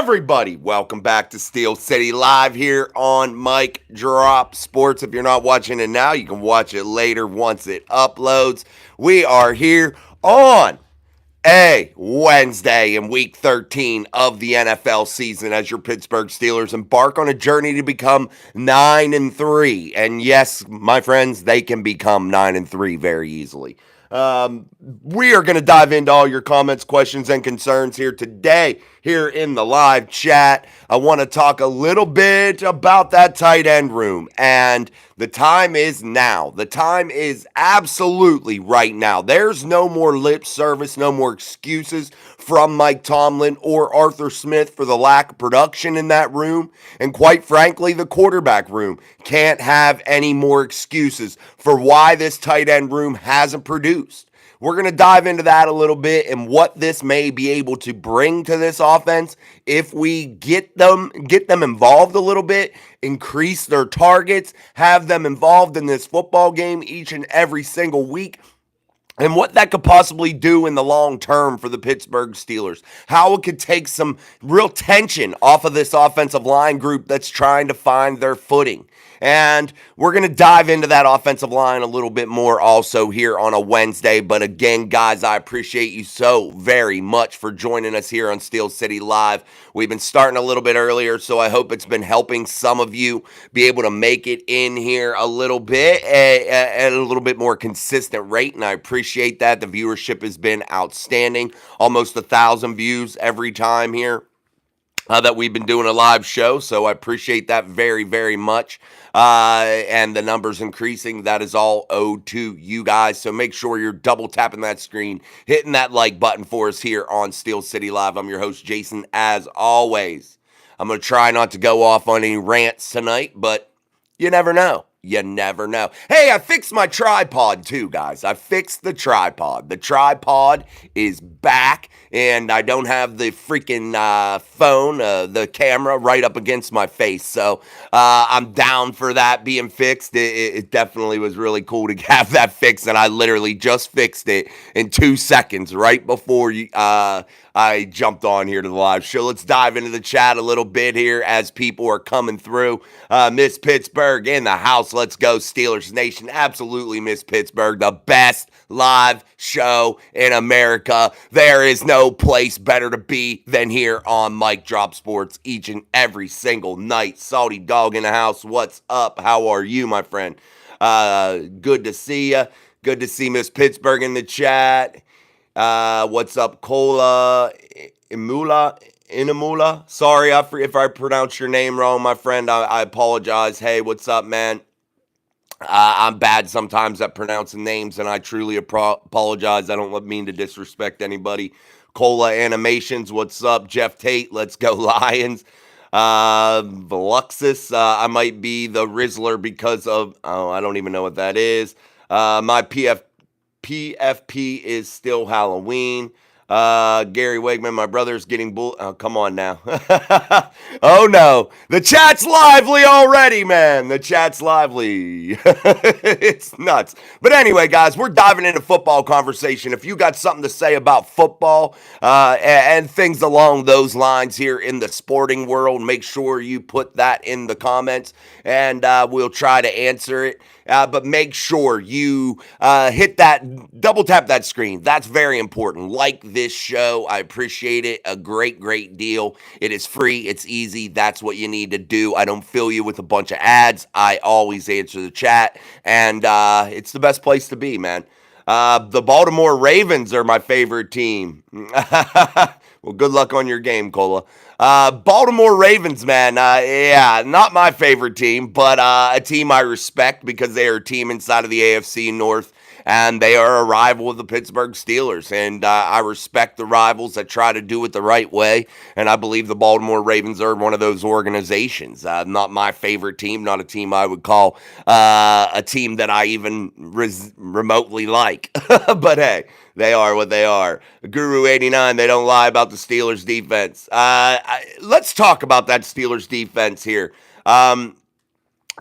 everybody? Welcome back to Steel City Live here on Mike Drop Sports. If you're not watching it now, you can watch it later once it uploads. We are here on a Wednesday in week 13 of the NFL season as your Pittsburgh Steelers embark on a journey to become 9-3. And yes, my friends, they can become 9-3 very easily. We are going to dive into all your comments, questions, and concerns here today, here in the live chat. I want to talk a little bit about that tight end room, and the time is now. The time is absolutely right now. There's no more lip service, no more excuses from Mike Tomlin or Arthur Smith for the lack of production in that room. And quite frankly, the quarterback room can't have any more excuses for why this tight end room hasn't produced. We're going to dive into that a little bit and what this may be able to bring to this offense if we get them involved a little bit, increase their targets, have them involved in this football game each and every single week. And what that could possibly do in the long term for the Pittsburgh Steelers. How it could take some real tension off of this offensive line group that's trying to find their footing. And we're going to dive into that offensive line a little bit more also here on a Wednesday. But again, guys, I appreciate you so very much for joining us here on Steel City Live. We've been starting a little bit earlier, so I hope it's been helping some of you be able to make it in here a little bit at a little bit more consistent rate, and I appreciate that. The viewership has been outstanding. Almost 1,000 views every time here that we've been doing a live show, so I appreciate that very, very much. And the numbers increasing, that is all owed to you guys. So make sure you're double tapping that screen, hitting that like button for us here on Steel City Live. I'm your host, Jason, as always. I'm going to try not to go off on any rants tonight, but you never know. You never know. Hey, I fixed my tripod too, guys. I fixed the tripod. The tripod is back, and I don't have the freaking phone, the camera right up against my face. So I'm down for that being fixed. It definitely was really cool to have that fixed, and I literally just fixed it in 2 seconds right before I jumped on here to the live show. Let's dive into the chat a little bit here as people are coming through. Miss Pittsburgh in the house. Let's go, Steelers Nation. Absolutely miss Pittsburgh. The best live show in America. There is no place better to be than here on Mike Drop Sports each and every single night. Salty Dog in the house. What's up? How are you, my friend? Good to see you. Good to see Miss Pittsburgh in the chat. What's up, Cola Inamula? Sorry if I pronounced your name wrong, my friend. I apologize. Hey, what's up, man? I'm bad sometimes at pronouncing names, and I truly apologize. I don't mean to disrespect anybody. Cola Animations, what's up? Jeff Tate, let's go Lions. Veluxus, I might be the Rizzler because of, I don't even know what that is. My PFP is still Halloween. Gary Wegman, my brother's getting oh, come on now. Oh no, the chat's lively already, man. The chat's lively. It's nuts. But anyway, guys, we're diving into football conversation. If you got something to say about football and things along those lines here in the sporting world, make sure you put that in the comments, and we'll try to answer it. But make sure you hit that, double tap that screen. That's very important. Like this show. I appreciate it a great, great deal. It is free. It's easy. That's what you need to do. I don't fill you with a bunch of ads. I always answer the chat, and it's the best place to be, man. The Baltimore Ravens are my favorite team. Well, good luck on your game, Cola. Baltimore Ravens, man. Yeah, not my favorite team, but a team I respect because they are a team inside of the AFC North, and they are a rival of the Pittsburgh Steelers. And I respect the rivals that try to do it the right way, and I believe the Baltimore Ravens are one of those organizations. Not my favorite team, not a team I would call a team that I even remotely like. But hey, they are what they are. Guru 89, they don't lie about the Steelers defense. Let's talk about that Steelers defense here.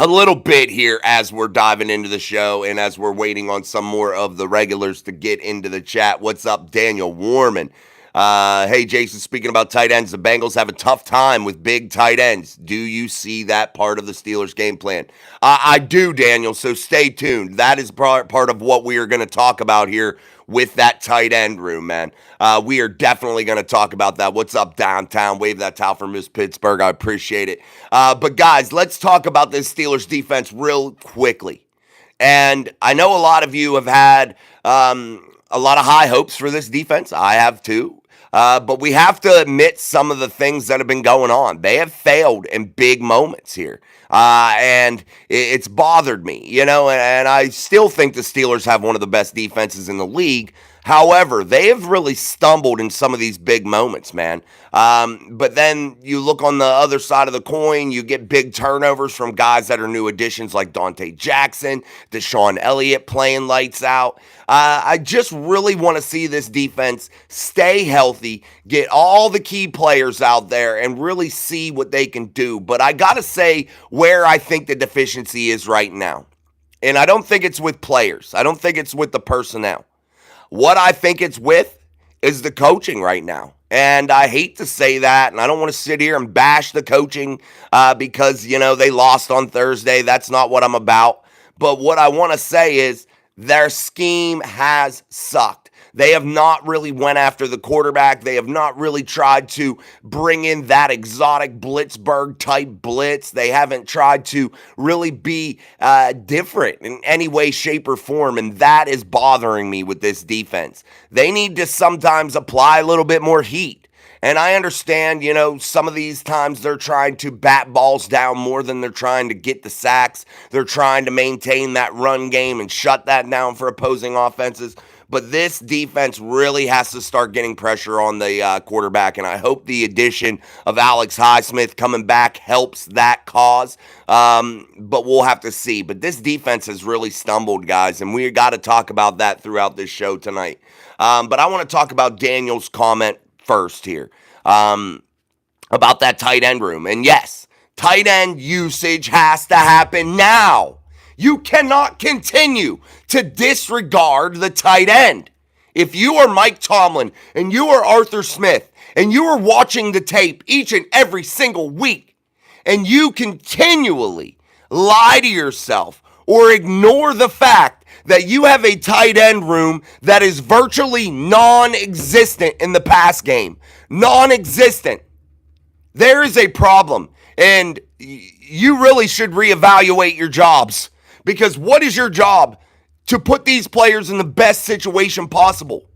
A little bit here as we're diving into the show and as we're waiting on some more of the regulars to get into the chat. What's up, Daniel Warman? Hey, Jason, speaking about tight ends, the Bengals have a tough time with big tight ends. Do you see that part of the Steelers' game plan? I do, Daniel, so stay tuned. That is part of what we are going to talk about here with that tight end room, man. We are definitely going to talk about that. What's up, downtown? Wave that towel for Miss Pittsburgh. I appreciate it. But, guys, let's talk about this Steelers defense real quickly. And I know a lot of you have had a lot of high hopes for this defense. I have too. But we have to admit some of the things that have been going on. They have failed in big moments here. And it's bothered me, and I still think the Steelers have one of the best defenses in the league. However, they have really stumbled in some of these big moments, man. But then you look on the other side of the coin, you get big turnovers from guys that are new additions like Dante Jackson, Deshaun Elliott playing lights out. I just really want to see this defense stay healthy, get all the key players out there, and really see what they can do. But I got to say where I think the deficiency is right now. And I don't think it's with players. I don't think it's with the personnel. What I think it's with is the coaching right now. And I hate to say that, and I don't want to sit here and bash the coaching because, they lost on Thursday. That's not what I'm about. But what I want to say is their scheme has sucked. They have not really went after the quarterback. They have not really tried to bring in that exotic Blitzburg type blitz. They haven't tried to really be different in any way, shape, or form, and that is bothering me with this defense. They need to sometimes apply a little bit more heat. And I understand, some of these times they're trying to bat balls down more than they're trying to get the sacks. They're trying to maintain that run game and shut that down for opposing offenses. But this defense really has to start getting pressure on the quarterback, and I hope the addition of Alex Highsmith coming back helps that cause. But we'll have to see. But this defense has really stumbled, guys, and we got to talk about that throughout this show tonight. But I want to talk about Daniel's comment first here about that tight end room. And yes, tight end usage has to happen now. You cannot continue to disregard the tight end. If you are Mike Tomlin and you are Arthur Smith and you are watching the tape each and every single week and you continually lie to yourself or ignore the fact that you have a tight end room that is virtually non-existent in the pass game, non-existent, there is a problem, and you really should reevaluate your jobs. Because what is your job? To put these players in the best situation possible.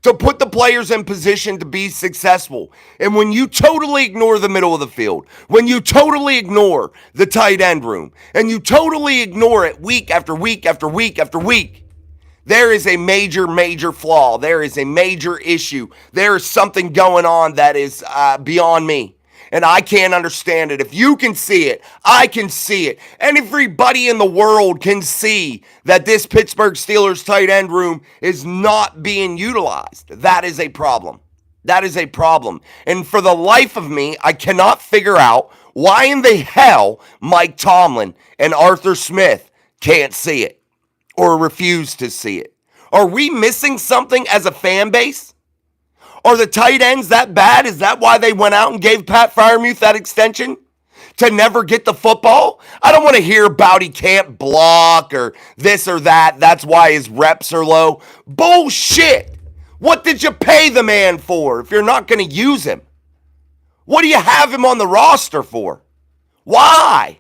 To put the players in position to be successful. And when you totally ignore the middle of the field, when you totally ignore the tight end room, and you totally ignore it week after week after week after week, there is a major, major flaw. There is a major issue. There is something going on that is beyond me. And I can't understand it. If you can see it, I can see it. And everybody in the world can see that this Pittsburgh Steelers tight end room is not being utilized. That is a problem. That is a problem. And for the life of me, I cannot figure out why in the hell Mike Tomlin and Arthur Smith can't see it or refuse to see it. Are we missing something as a fan base? Are the tight ends that bad? Is that why they went out and gave Pat Freiermuth that extension? To never get the football? I don't want to hear about he can't block or this or that. That's why his reps are low. Bullshit. What did you pay the man for if you're not going to use him? What do you have him on the roster for? Why?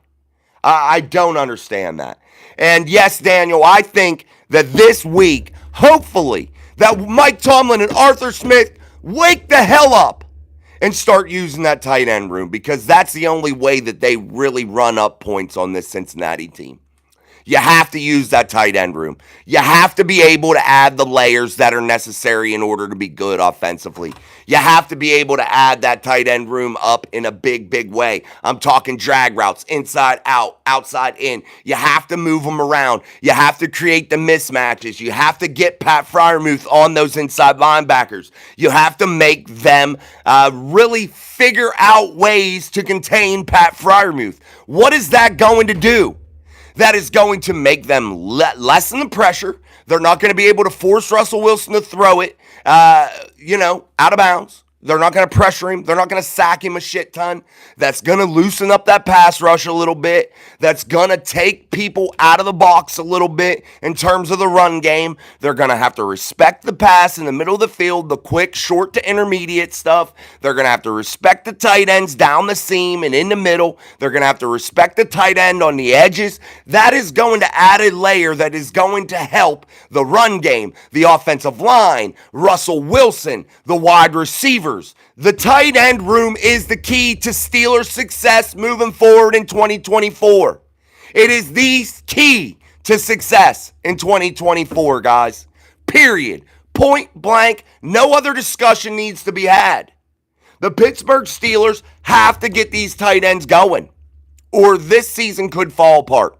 I don't understand that. And yes, Daniel, I think that this week, hopefully, that Mike Tomlin and Arthur Smith wake the hell up and start using that tight end room, because that's the only way that they really run up points on this Cincinnati team. You have to use that tight end room. You have to be able to add the layers that are necessary in order to be good offensively. You have to be able to add that tight end room up in a big, big way. I'm talking drag routes, inside out, outside in. You have to move them around. You have to create the mismatches. You have to get Pat Freiermuth on those inside linebackers. You have to make them really figure out ways to contain Pat Freiermuth. What is that going to do? that is going to make them lessen the pressure. They're not going to be able to force Russell Wilson to throw it, out of bounds. They're not going to pressure him. They're not going to sack him a shit ton. That's going to loosen up that pass rush a little bit. That's going to take people out of the box a little bit in terms of the run game. They're going to have to respect the pass in the middle of the field, the quick, short to intermediate stuff. They're going to have to respect the tight ends down the seam and in the middle. They're going to have to respect the tight end on the edges. That is going to add a layer that is going to help the run game, the offensive line, Russell Wilson, the wide receivers. The tight end room is the key to Steelers' success moving forward in 2024. It is the key to success in 2024, guys. Period. Point blank. No other discussion needs to be had. The Pittsburgh Steelers have to get these tight ends going, or this season could fall apart.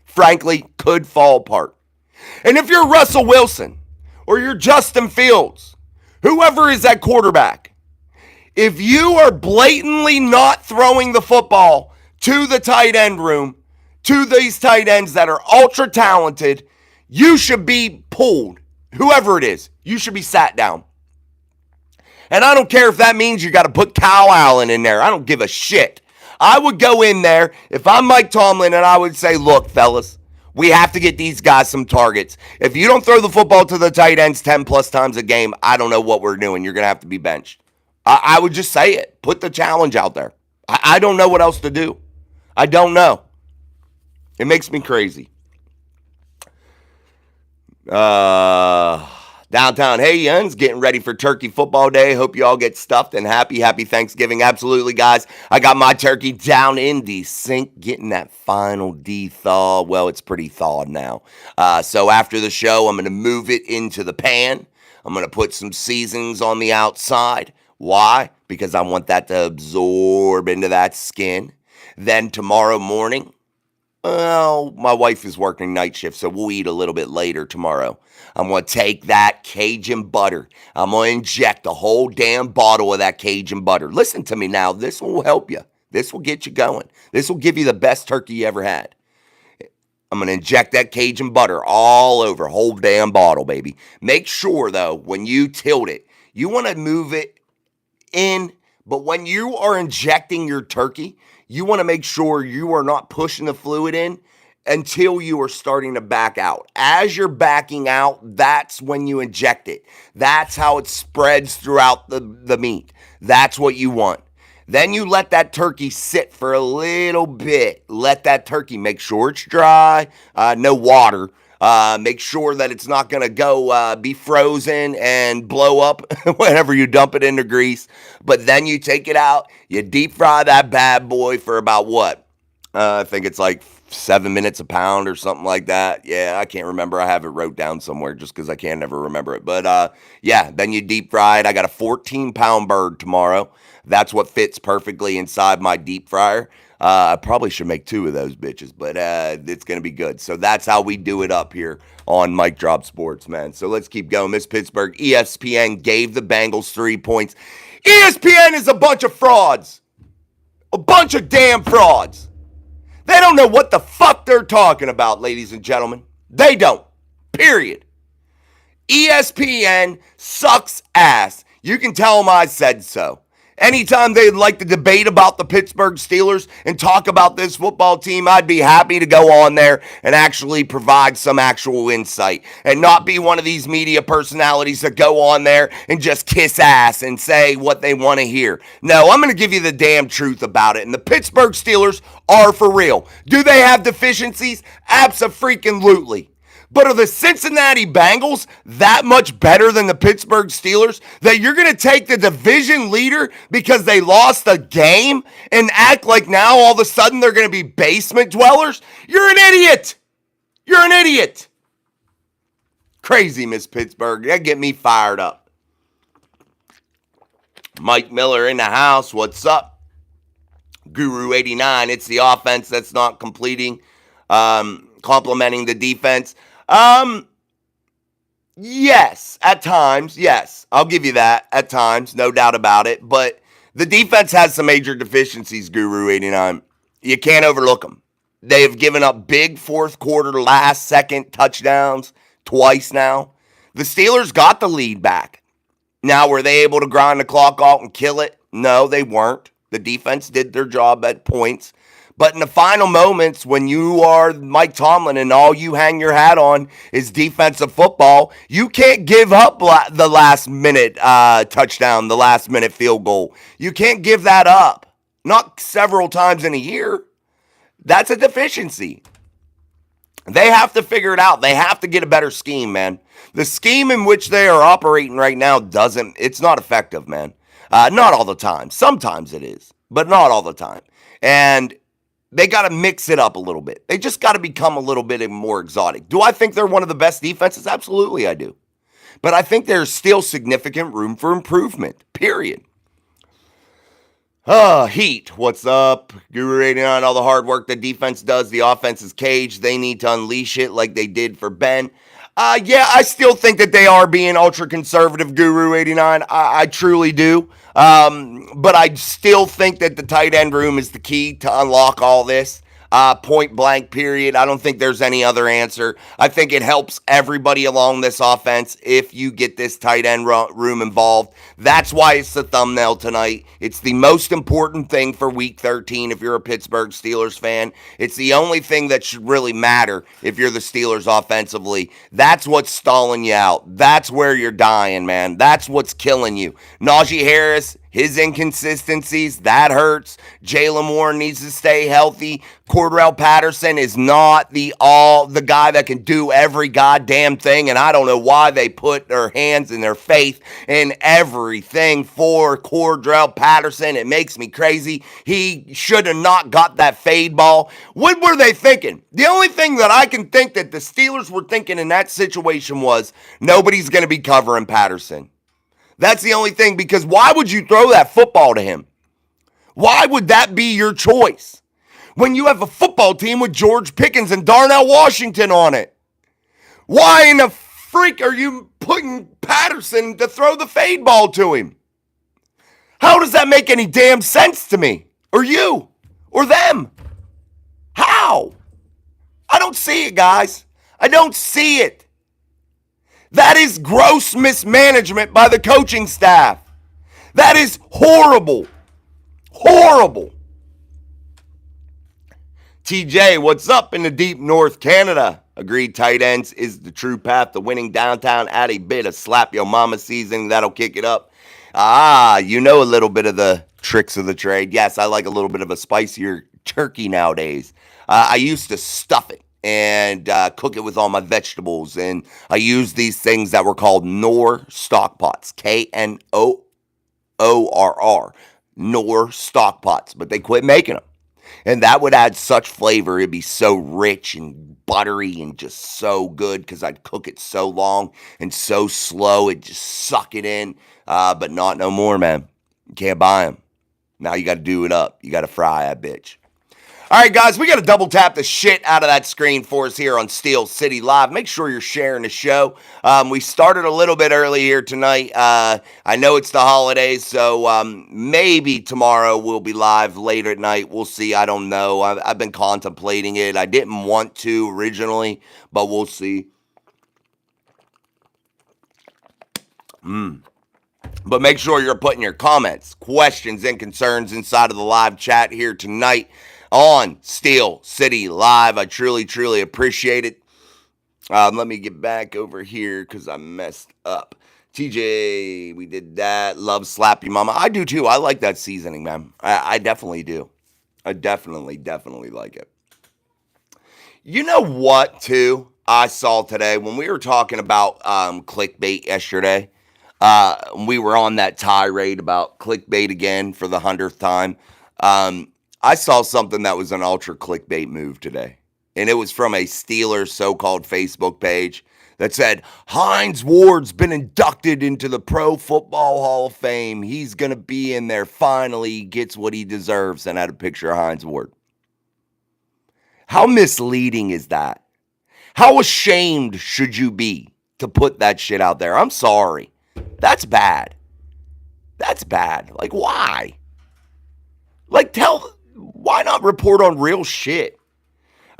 Frankly, could fall apart. And if you're Russell Wilson or you're Justin Fields, whoever is at quarterback, if you are blatantly not throwing the football to the tight end room, to these tight ends that are ultra talented, you should be pulled. Whoever it is, you should be sat down. And I don't care if that means you got to put Kyle Allen in there. I don't give a shit. I would go in there if I'm Mike Tomlin and I would say, look, fellas, we have to get these guys some targets. If you don't throw the football to the tight ends 10 plus times a game, I don't know what we're doing. You're going to have to be benched. I would just say it. Put the challenge out there. I don't know what else to do. I don't know. It makes me crazy. Downtown Hey Yuns, getting ready for Turkey Football Day. Hope you all get stuffed and happy Thanksgiving. Absolutely, guys. I got my turkey down in the sink, getting that final de-thaw. Well, it's pretty thawed now. So after the show, I'm going to move it into the pan. I'm going to put some seasonings on the outside. Why? Because I want that to absorb into that skin. Then tomorrow morning, well, my wife is working night shift, so we'll eat a little bit later tomorrow. I'm going to take that Cajun butter. I'm going to inject a whole damn bottle of that Cajun butter. Listen to me now. This will help you. This will get you going. This will give you the best turkey you ever had. I'm going to inject that Cajun butter all over, whole damn bottle, baby. Make sure, though, when you tilt it, you want to move it in, but when you are injecting your turkey, you want to make sure you are not pushing the fluid in until you are starting to back out. As you're backing out, that's when you inject it. That's how it spreads throughout the meat. That's what you want. Then you let that turkey sit for a little bit. Let that turkey, make sure it's dry, no water. Make sure that it's not going to go be frozen and blow up whenever you dump it into grease. But then you take it out, you deep fry that bad boy for about what? I think it's like 7 minutes a pound or something like that. Yeah, I can't remember. I have it wrote down somewhere just because I can't never remember it. But yeah, then you deep fry it. I got a 14-pound bird tomorrow. That's what fits perfectly inside my deep fryer. I probably should make 2 of those bitches, but it's going to be good. So that's how we do it up here on Mike Drop Sports, man. So let's keep going. Miss Pittsburgh, ESPN gave the Bengals 3 points. ESPN is a bunch of frauds. A bunch of damn frauds. They don't know what the fuck they're talking about, ladies and gentlemen. They don't. Period. ESPN sucks ass. You can tell them I said so. Anytime they'd like to debate about the Pittsburgh Steelers and talk about this football team, I'd be happy to go on there and actually provide some actual insight and not be one of these media personalities that go on there and just kiss ass and say what they want to hear. No, I'm going to give you the damn truth about it. And the Pittsburgh Steelers are for real. Do they have deficiencies? Abso-freaking-lutely. But are the Cincinnati Bengals that much better than the Pittsburgh Steelers that you're going to take the division leader because they lost a game and act like now all of a sudden they're going to be basement dwellers? You're an idiot. You're an idiot. Crazy, Miss Pittsburgh. That get me fired up. Mike Miller in the house. What's up? Guru89. It's the offense that's not completing, complementing the defense. Yes, at times, yes. I'll give you that, at times, no doubt about it. But the defense has some major deficiencies, Guru89. You can't overlook them. They have given up big fourth quarter, last second touchdowns twice now. The Steelers got the lead back. Now, were they able to grind the clock out and kill it? No, they weren't. The defense did their job at points. But in the final moments, when you are Mike Tomlin and all you hang your hat on is defensive football, you can't give up the last minute touchdown, the last minute field goal. You can't give that up. Not several times in a year. That's a deficiency. They have to figure it out. They have to get a better scheme, man. The scheme in which they are operating right now it's not effective, man. Not all the time. Sometimes it is, but not all the time. And they got to mix it up a little bit. They just got to become a little bit more exotic. Do I think they're one of the best defenses? Absolutely, I do. But I think there's still significant room for improvement, period. Heat, what's up? Guru 89, all the hard work the defense does. The offense is caged. They need to unleash it like they did for Ben. Yeah, I still think that they are being ultra conservative, Guru 89. I truly do. But I still think that the tight end room is the key to unlock all this. Point blank, period. I don't think there's any other answer. I think it helps everybody along this offense if you get this tight end room involved. That's why it's the thumbnail tonight. It's the most important thing for Week 13 if you're a Pittsburgh Steelers fan. It's the only thing that should really matter if you're the Steelers offensively. That's what's stalling you out. That's where you're dying, man. That's what's killing you. Najee Harris, his inconsistencies, that hurts. Jalen Warren needs to stay healthy. Cordell Patterson is not the guy that can do every goddamn thing, and I don't know why they put their hands and their faith in everything for Cordell Patterson. It makes me crazy. He should have not got that fade ball. What were they thinking? The only thing that I can think that the Steelers were thinking in that situation was nobody's going to be covering Patterson. That's the only thing, because why would you throw that football to him? Why would that be your choice when you have a football team with George Pickens and Darnell Washington on it? Why in the freak are you putting Patterson to throw the fade ball to him? How does that make any damn sense to me? Or you? Or them? How? I don't see it, guys. I don't see it. That is gross mismanagement by the coaching staff. That is horrible. Horrible. TJ, what's up in the deep north Canada? Agreed, tight ends is the true path to winning downtown. Add a bit of slap your mama seasoning. That'll kick it up. You know a little bit of the tricks of the trade. Yes, I like a little bit of a spicier turkey nowadays. I used to stuff it and cook it with all my vegetables. And I use these things that were called Knorr stock pots. Knorr. Knorr stock pots. But they quit making them. And that would add such flavor. It'd be so rich and buttery and just so good because I'd cook it so long and so slow. It'd just suck it in. But not no more, man. You can't buy them. Now you got to do it up. You got to fry that bitch. All right, guys, we got to double tap the shit out of that screen for us here on Steel City Live. Make sure you're sharing the show. We started a little bit early here tonight. I know it's the holidays, so maybe tomorrow we'll be live later at night. We'll see. I don't know. I've been contemplating it. I didn't want to originally, but we'll see. But make sure you're putting your comments, questions, and concerns inside of the live chat here tonight on Steel City Live. I truly, truly appreciate it. Let me get back over here because I messed up. TJ, we did that. Love Slap You Mama. I do too. I like that seasoning, man. I definitely do. I definitely like it. You know what, too, I saw today when we were talking about clickbait yesterday. We were on that tirade about clickbait again for the 100th time. I saw something that was an ultra clickbait move today. And it was from a Steelers so-called Facebook page that said, Hines Ward's been inducted into the Pro Football Hall of Fame. He's going to be in there. Finally, he gets what he deserves. And I had a picture of Hines Ward. How misleading is that? How ashamed should you be to put that shit out there? I'm sorry. That's bad. That's bad. Like, why? Like, why not report on real shit?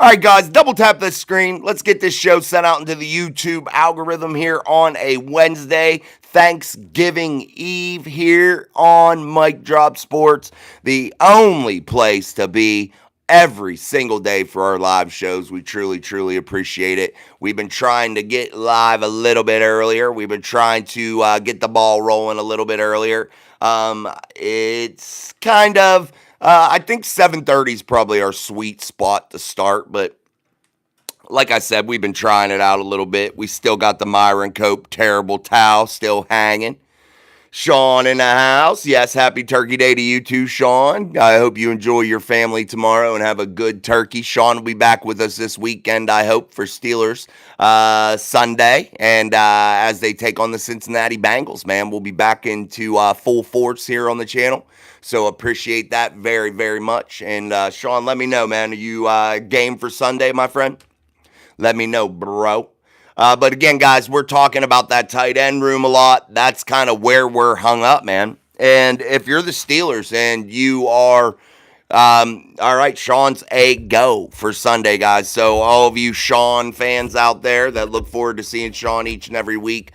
All right, guys, double tap the screen. Let's get this show sent out into the YouTube algorithm here on a Wednesday, Thanksgiving Eve, here on Mic Drop Sports, the only place to be every single day for our live shows. We truly, truly appreciate it. We've been trying to get live a little bit earlier. We've been trying to get the ball rolling a little bit earlier. It's kind of... I think 7:30 is probably our sweet spot to start, but like I said, we've been trying it out a little bit. We still got the Myron Cope terrible towel still hanging. Sean in the house. Yes, happy Turkey Day to you too, Sean. I hope you enjoy your family tomorrow and have a good turkey. Sean will be back with us this weekend, I hope, for Steelers Sunday. And as they take on the Cincinnati Bengals, man, we'll be back into full force here on the channel. So appreciate that very, very much. And Sean, let me know, man. Are you game for Sunday, my friend? Let me know, bro. But again, guys, we're talking about that tight end room a lot. That's kind of where we're hung up, man. And if you're the Steelers and you are, all right, Sean's a go for Sunday, guys. So all of you Sean fans out there that look forward to seeing Sean each and every week,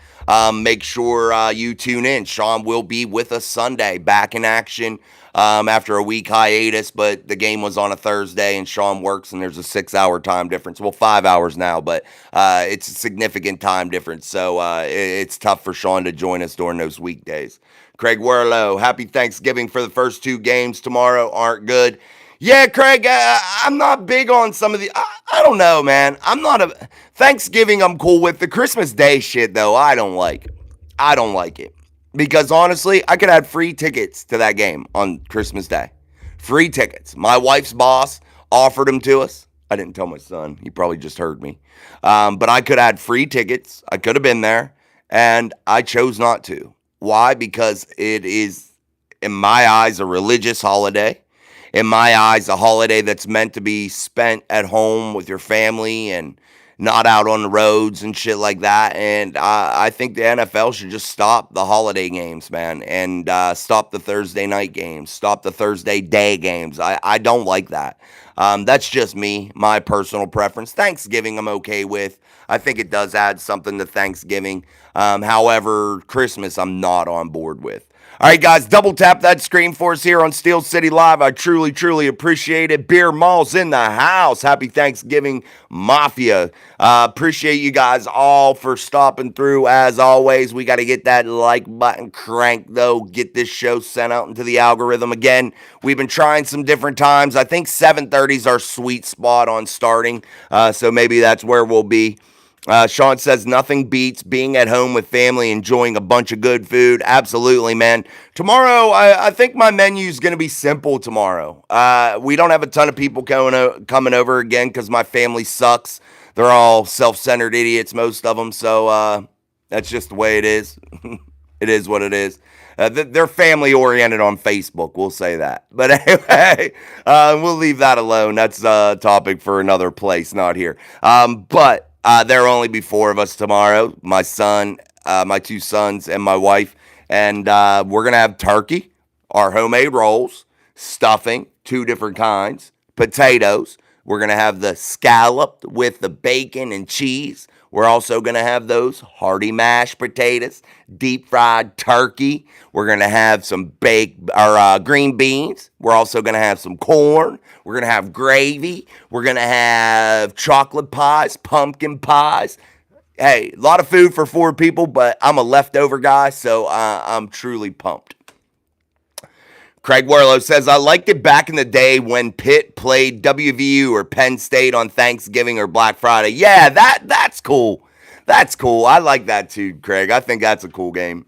make sure you tune in. Sean will be with us Sunday, back in action after a week hiatus, but the game was on a Thursday and Sean works and there's a 6-hour time difference. Well, 5 hours now, but it's a significant time difference. So it's tough for Sean to join us during those weekdays. Craig Werlow, happy Thanksgiving for the first 2 games tomorrow aren't good. Yeah, Craig, I'm not big on some of the, I don't know, man. I'm not a, Thanksgiving I'm cool with. The Christmas Day shit, though, I don't like. I don't like it. Because honestly, I could have free tickets to that game on Christmas Day. Free tickets. My wife's boss offered them to us. I didn't tell my son. He probably just heard me. But I could have had free tickets. I could have been there. And I chose not to. Why? Because it is, in my eyes, a religious holiday. In my eyes, a holiday that's meant to be spent at home with your family and not out on the roads and shit like that. And I think the NFL should just stop the holiday games, man, and stop the Thursday night games, stop the Thursday day games. I don't like that. That's just me, my personal preference. Thanksgiving I'm okay with. I think it does add something to Thanksgiving. However, Christmas I'm not on board with. All right, guys, double tap that screen for us here on Steel City Live. I truly, truly appreciate it. Beer Mall's in the house. Happy Thanksgiving, Mafia. Appreciate you guys all for stopping through. As always, we got to get that like button cranked, though. Get this show sent out into the algorithm. Again, we've been trying some different times. I think 7:30 is our sweet spot on starting, so maybe that's where we'll be. Sean says nothing beats being at home with family, enjoying a bunch of good food. Absolutely, man. Tomorrow, I think my menu is going to be simple tomorrow. We don't have a ton of people coming over again because my family sucks. They're all self-centered idiots, most of them. So that's just the way it is. It is what it is. They're family-oriented on Facebook, we'll say that. But anyway, we'll leave that alone. That's a topic for another place, not here. But there'll only be 4 of us tomorrow. My son, my 2 sons, and my wife. And we're going to have turkey, our homemade rolls, stuffing, 2 different kinds, potatoes. We're going to have the scalloped with the bacon and cheese. We're also going to have those hearty mashed potatoes, deep fried turkey. We're going to have some green beans. We're also going to have some corn. We're going to have gravy. We're going to have chocolate pies, pumpkin pies. Hey, a lot of food for 4 people, but I'm a leftover guy, so I'm truly pumped. Craig Werlow says, I liked it back in the day when Pitt played WVU or Penn State on Thanksgiving or Black Friday. Yeah, that's cool. That's cool. I like that too, Craig. I think that's a cool game.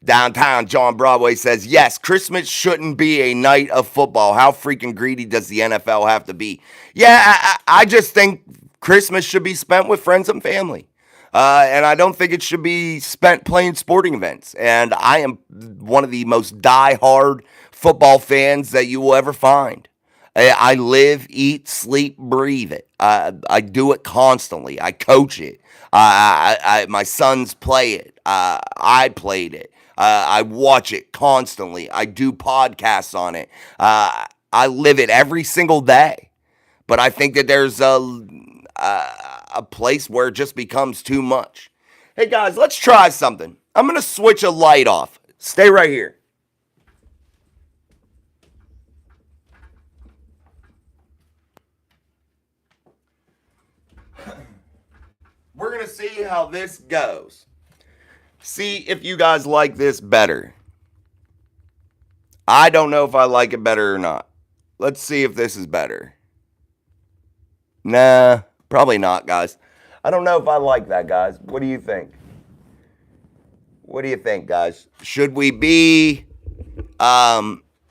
Downtown John Broadway says, yes, Christmas shouldn't be a night of football. How freaking greedy does the NFL have to be? Yeah, I just think Christmas should be spent with friends and family. And I don't think it should be spent playing sporting events. And I am one of the most die-hard football fans that you will ever find. I live, eat, sleep, breathe it. I do it constantly. I coach it. My sons play it. I played it. I watch it constantly. I do podcasts on it. I live it every single day. But I think that there's a place where it just becomes too much. Hey guys, let's try something. I'm going to switch a light off. Stay right here. We're going to see how this goes. See if you guys like this better. I don't know if I like it better or not. Let's see if this is better. Nah, probably not, guys. I don't know if I like that, guys. What do you think? What do you think, guys? Should we be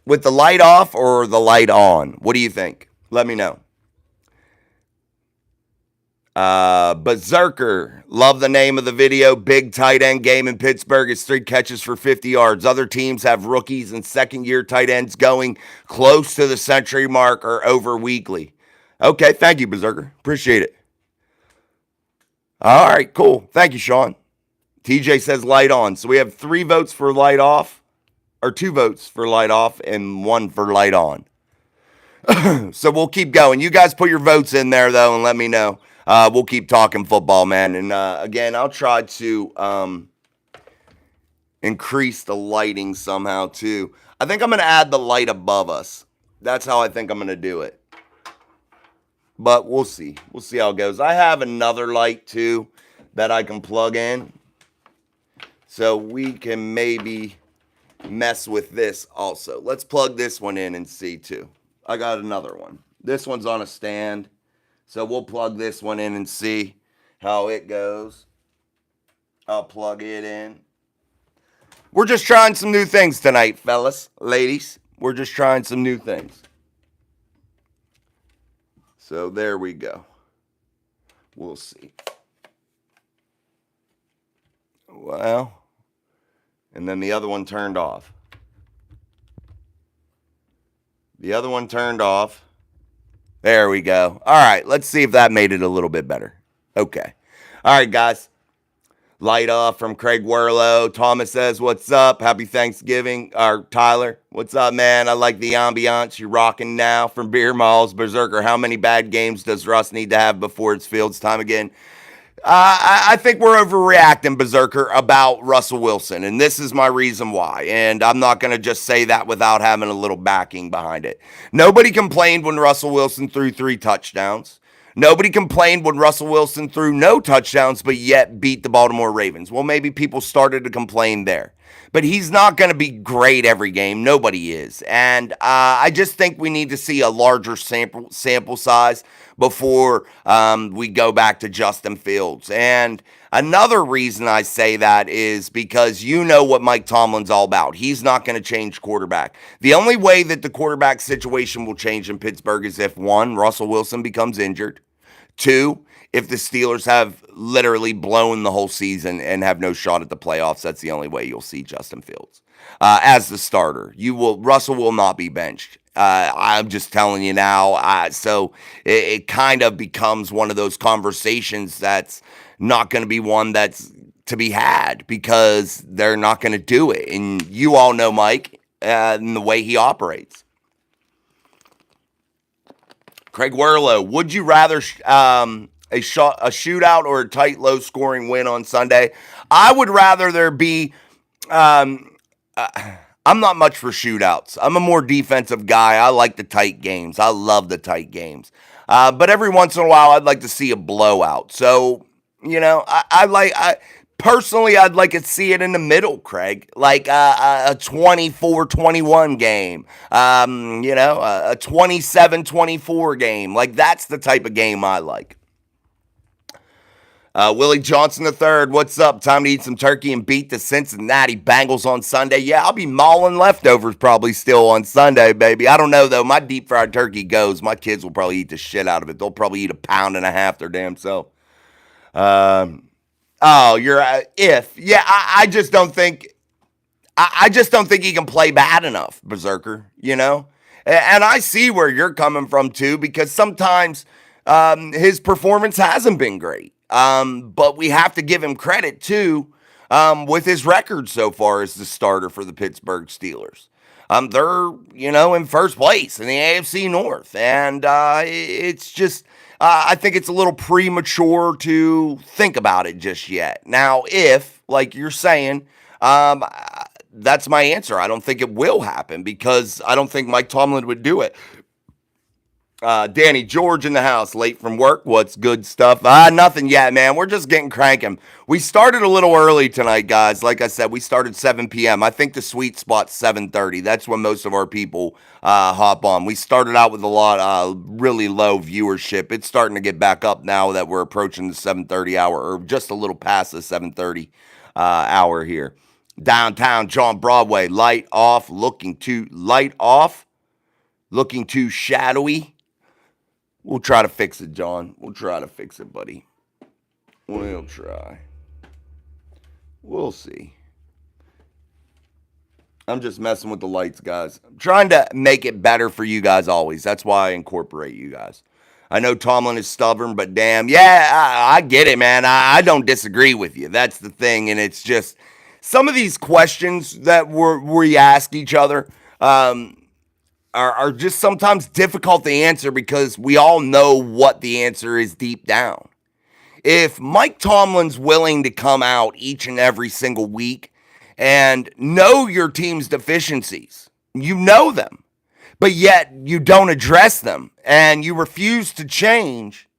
with the light off or the light on? What do you think? Let me know. Berserker, love the name of the video. Big tight end game in Pittsburgh. It's 3 catches for 50 yards. Other teams have rookies and second-year tight ends going close to the century mark or over weekly. Okay, thank you, Berserker. Appreciate it. All right, cool. Thank you, Sean. TJ says light on. So we have 3 votes for light off, or 2 votes for light off and 1 for light on. So we'll keep going. You guys put your votes in there, though, and let me know. We'll keep talking football, man. And again, I'll try to increase the lighting somehow, too. I think I'm going to add the light above us. That's how I think I'm going to do it. But we'll see. We'll see how it goes. I have another light, too, that I can plug in. So we can maybe mess with this also. Let's plug this one in and see, too. I got another one. This one's on a stand. So we'll plug this one in and see how it goes. I'll plug it in. We're just trying some new things tonight, fellas, ladies. We're just trying some new things. So there we go. We'll see. Well, and then the other one turned off. The other one turned off. There we go. All right, let's see if that made it a little bit better. Okay. All right, guys. Light off from Craig Werlow. Thomas says, what's up? Happy Thanksgiving. Or Tyler, what's up, man? I like the ambiance. You're rocking now. From Beer Malls. Berserker, how many bad games does Russ need to have before it's Fields' time again? I think we're overreacting, Berserker, about Russell Wilson, and this is my reason why. And I'm not going to just say that without having a little backing behind it. Nobody complained when Russell Wilson threw 3 touchdowns. Nobody complained when Russell Wilson threw no touchdowns, but yet beat the Baltimore Ravens. Well, maybe people started to complain there. But he's not going to be great every game. Nobody is. And I just think we need to see a larger sample size before we go back to Justin Fields. And another reason I say that is because you know what Mike Tomlin's all about. He's not going to change quarterback. The only way that the quarterback situation will change in Pittsburgh is if, 1, Russell Wilson becomes injured. 2, if the Steelers have literally blown the whole season and have no shot at the playoffs. That's the only way you'll see Justin Fields as the starter. Russell will not be benched. I'm just telling you now. So it kind of becomes one of those conversations that's not going to be one that's to be had because they're not going to do it. And you all know Mike and the way he operates. Craig Werlow, would you rather a shootout or a tight, low-scoring win on Sunday? I would rather there be I'm not much for shootouts. I'm a more defensive guy. I like the tight games. I love the tight games. But every once in a while, I'd like to see a blowout. So, personally, I'd like to see it in the middle, Craig. Like a 24-21 game. A 27-24 game. Like, that's the type of game I like. Willie Johnson III, what's up? Time to eat some turkey and beat the Cincinnati Bengals on Sunday. Yeah, I'll be mauling leftovers probably still on Sunday, baby. I don't know, though. My deep fried turkey goes. My kids will probably eat the shit out of it. They'll probably eat 1.5 pounds their damn self. I just don't think he can play bad enough, Berserker, And I see where you're coming from, too, because sometimes his performance hasn't been great. But we have to give him credit, too, with his record so far as the starter for the Pittsburgh Steelers. they're, in first place in the AFC North. And it's just, I think it's a little premature to think about it just yet. Now, if, like you're saying, that's my answer. I don't think it will happen because I don't think Mike Tomlin would do it. Danny George in the house, late from work. What's good stuff? Nothing yet, man. We're just getting cranking. We started a little early tonight, guys. Like I said, we started 7 p.m. I think the sweet spot's 7:30. That's when most of our people hop on. We started out with a lot, really low viewership. It's starting to get back up now that we're approaching the 7:30 hour, or just a little past the 7:30 hour here. Downtown John Broadway, light off, looking too shadowy. We'll try to fix it, John. We'll try to fix it, buddy. We'll try. We'll see. I'm just messing with the lights, guys. I'm trying to make it better for you guys always. That's why I incorporate you guys. I know Tomlin is stubborn, but damn, yeah, I get it, man. I don't disagree with you. That's the thing, and it's just some of these questions that we ask each other, are just sometimes difficult to answer because we all know what the answer is deep down. If Mike Tomlin's willing to come out each and every single week and know your team's deficiencies, you know them, but yet you don't address them and you refuse to change,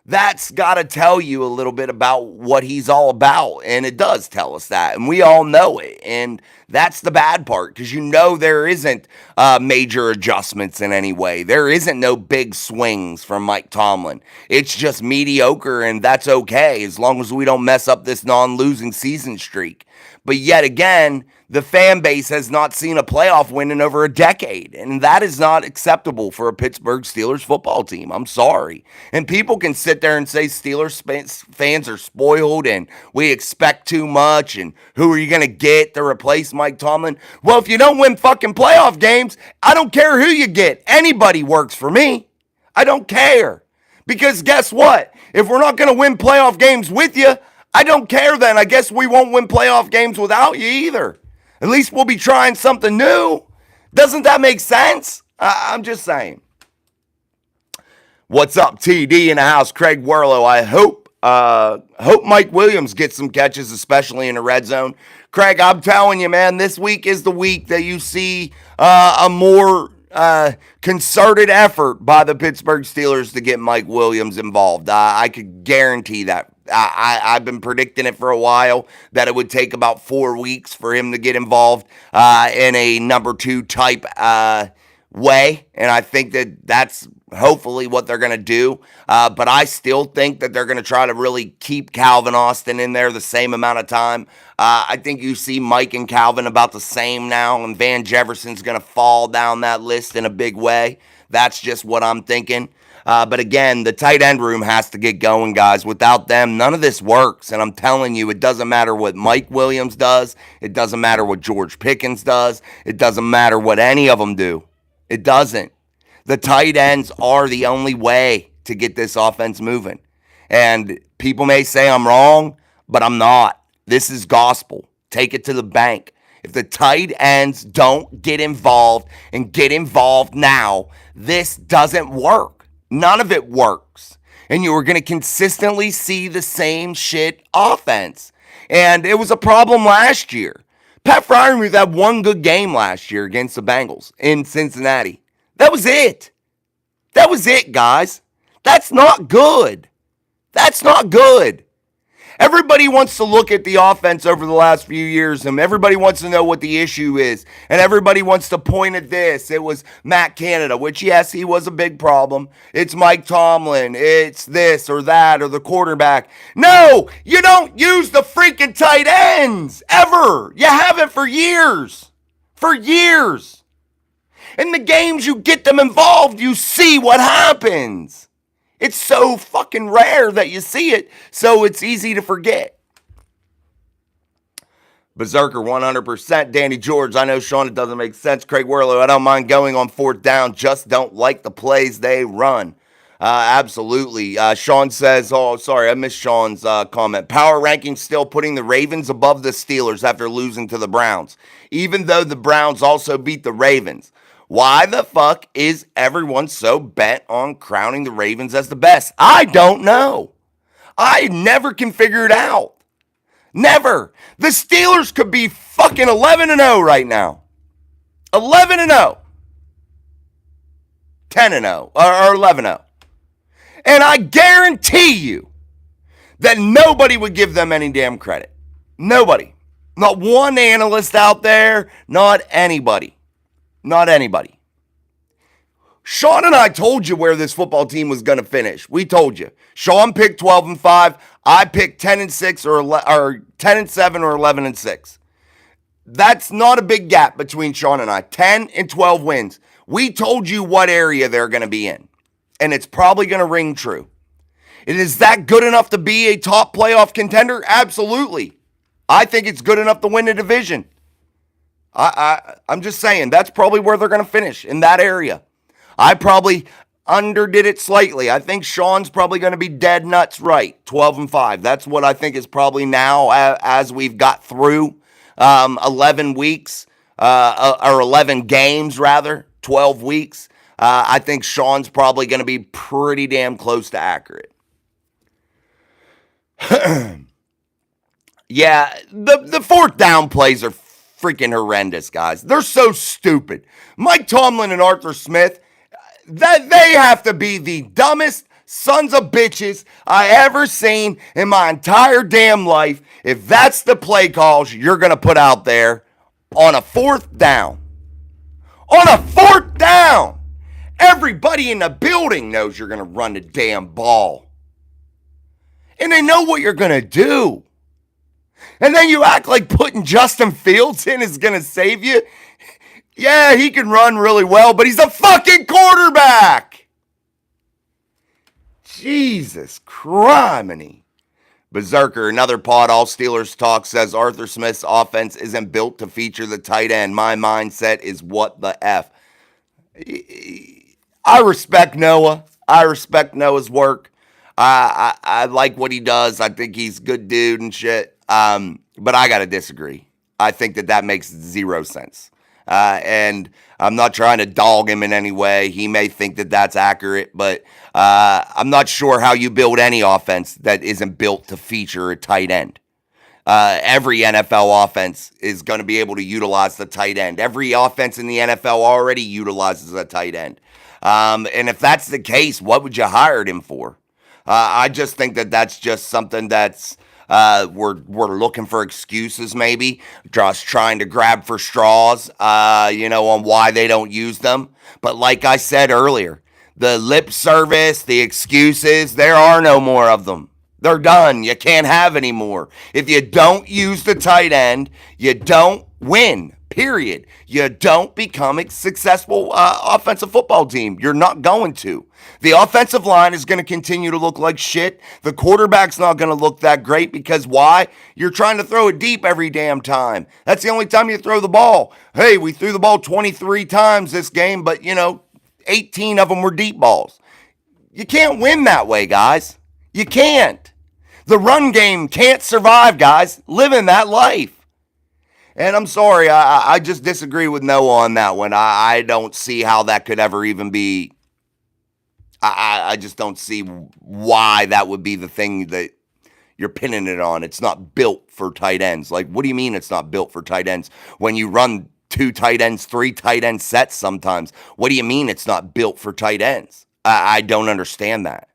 that's got to tell you a little bit about what he's all about. And it does tell us that. And we all know it. And that's the bad part because there isn't major adjustments in any way. There isn't no big swings from Mike Tomlin. It's just mediocre, and that's okay as long as we don't mess up this non-losing season streak. But yet again, the fan base has not seen a playoff win in over a decade, and that is not acceptable for a Pittsburgh Steelers football team. I'm sorry. And people can sit there and say Steelers fans are spoiled and we expect too much, and who are you going to get to replace Mike Tomlin? Well, if you don't win fucking playoff games, I don't care who you get. Anybody works for me. I don't care. Because guess what? If we're not going to win playoff games with you, I don't care then. I guess we won't win playoff games without you either. At least we'll be trying something new. Doesn't that make sense? I'm just saying. What's up, TD in the house? Craig Werlow. I hope Mike Williams gets some catches, especially in the red zone. Craig, I'm telling you, man, this week is the week that you see a more concerted effort by the Pittsburgh Steelers to get Mike Williams involved. I could guarantee that. I've been predicting it for a while that it would take about 4 weeks for him to get involved in a number 2 type way, and I think that that's hopefully what they're going to do. But I still think that they're going to try to really keep Calvin Austin in there the same amount of time. I think you see Mike and Calvin about the same now, and Van Jefferson's going to fall down that list in a big way. That's just what I'm thinking. But again, the tight end room has to get going, guys. Without them, none of this works. And I'm telling you, it doesn't matter what Mike Williams does. It doesn't matter what George Pickens does. It doesn't matter what any of them do. It doesn't. The tight ends are the only way to get this offense moving. And people may say I'm wrong, but I'm not. This is gospel. Take it to the bank. If the tight ends don't get involved and get involved now, this doesn't work. None of it works. And you are going to consistently see the same shit offense. And it was a problem last year. Pat Freiermuth had one good game last year against the Bengals in Cincinnati. That was it. That was it, guys. That's not good. That's not good. Everybody wants to look at the offense over the last few years, and everybody wants to know what the issue is, and everybody wants to point at this. It was Matt Canada, which, yes, he was a big problem. It's Mike Tomlin. It's this or that or the quarterback. No, you don't use the freaking tight ends, ever. You haven't for years. For years. In the games you get them involved, you see what happens. It's so fucking rare that you see it, so it's easy to forget. Berserker 100%. Danny George, I know, Sean, it doesn't make sense. Craig Werlow, I don't mind going on 4th down, just don't like the plays they run. Absolutely. Sean says, oh, sorry, I missed Sean's comment. Power rankings still putting the Ravens above the Steelers after losing to the Browns, even though the Browns also beat the Ravens. Why the fuck is everyone so bent on crowning the Ravens as the best? I don't know. I never can figure it out. Never. The Steelers could be fucking 11-0 right now. 11-0. 10-0 or 11-0. And I guarantee you that nobody would give them any damn credit. Nobody. Not one analyst out there. Not anybody. Not anybody. Sean and I told you where this football team was going to finish. We told you. Sean picked 12-5. I picked 10-6 or 10-7 or 11-6. That's not a big gap between Sean and I. 10 and 12 wins. We told you what area they're going to be in. And it's probably going to ring true. And is that good enough to be a top playoff contender? Absolutely. I think it's good enough to win the division. I'm just saying, that's probably where they're going to finish, in that area. I probably underdid it slightly. I think Sean's probably going to be dead nuts right, 12-5. That's what I think is probably now, as we've got through 11 weeks, or 11 games rather, 12 weeks. I think Sean's probably going to be pretty damn close to accurate. Yeah, the fourth down plays are freaking horrendous, guys. They're so stupid. Mike Tomlin and Arthur Smith, that they have to be the dumbest sons of bitches I ever seen in my entire damn life if that's the play calls you're going to put out there on a fourth down. On a fourth down! Everybody in the building knows you're going to run the damn ball. And they know what you're going to do. And then you act like putting Justin Fields in is going to save you. Yeah, he can run really well, but he's a fucking quarterback. Jesus criminy. Berserker, another pod, All Steelers Talk, says Arthur Smith's offense isn't built to feature the tight end. My mindset is what the F. I respect Noah. I respect Noah's work. I like what he does. I think he's a good dude and shit. But I got to disagree. I think that makes zero sense. And I'm not trying to dog him in any way. He may think that that's accurate, but I'm not sure how you build any offense that isn't built to feature a tight end. Every NFL offense is going to be able to utilize the tight end. Every offense in the NFL already utilizes a tight end. And if that's the case, what would you hire him for? I just think that that's just something that's we're looking for excuses, maybe just trying to grab for straws, on why they don't use them. But like I said earlier, the lip service, the excuses, there are no more of them. They're done. You can't have any more. If you don't use the tight end, you don't win. Period. You don't become a successful offensive football team. You're not going to. The offensive line is going to continue to look like shit. The quarterback's not going to look that great because why? You're trying to throw it deep every damn time. That's the only time you throw the ball. Hey, we threw the ball 23 times this game, but 18 of them were deep balls. You can't win that way, guys. You can't. The run game can't survive, guys. Living that life. And I'm sorry, I just disagree with Noah on that one. I don't see how that could ever even be. I just don't see why that would be the thing that you're pinning it on. It's not built for tight ends. Like, what do you mean it's not built for tight ends? When you run 2 tight ends, 3 tight end sets sometimes, what do you mean it's not built for tight ends? I don't understand that.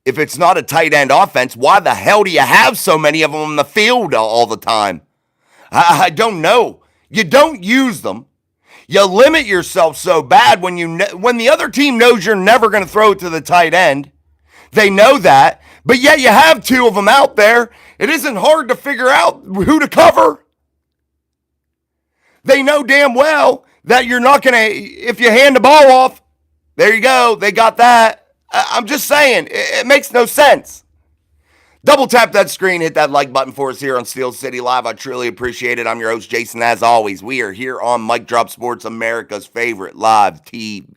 If it's not a tight end offense, why the hell do you have so many of them on the field all the time? I don't know. You don't use them. You limit yourself so bad when the other team knows you're never going to throw it to the tight end. They know that, but yet you have 2 of them out there. It isn't hard to figure out who to cover. They know damn well that you're not going to, if you hand the ball off, there you go. They got that. I'm just saying, it makes no sense. Double tap that screen, hit that like button for us here on Steel City Live. I truly appreciate it. I'm your host, Jason. As always, we are here on Mic Drop Sports, America's favorite live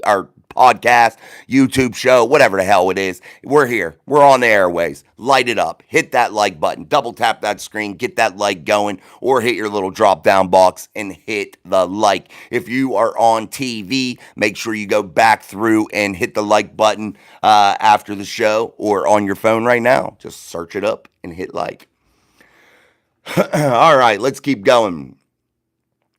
our podcast, YouTube show, whatever the hell it is. We're here. We're on the airways. Light it up. Hit that like button. Double tap that screen. Get that like going, or hit your little drop down box and hit the like. If you are on TV, make sure you go back through and hit the like button after the show, or on your phone right now. Just search it up and hit like. All right, let's keep going.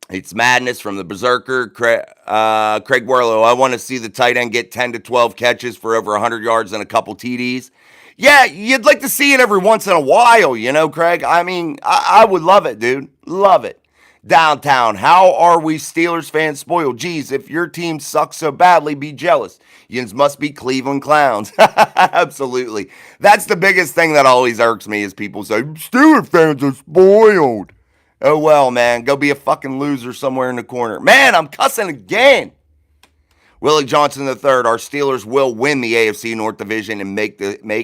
It's madness from the Berserker. Craig Werlow, I want to see the tight end get 10 to 12 catches for over 100 yards and a couple TDs. Yeah, you'd like to see it every once in a while, you know, Craig? I mean, I would love it, dude. Love it. Downtown, how are we Steelers fans spoiled? Geez, if your team sucks so badly, be jealous. Yins must be Cleveland clowns. Absolutely. That's the biggest thing that always irks me is people say, Steelers fans are spoiled. Oh, well, man, go be a fucking loser somewhere in the corner. Man, I'm cussing again. Willie Johnson III, our Steelers will win the AFC North Division and make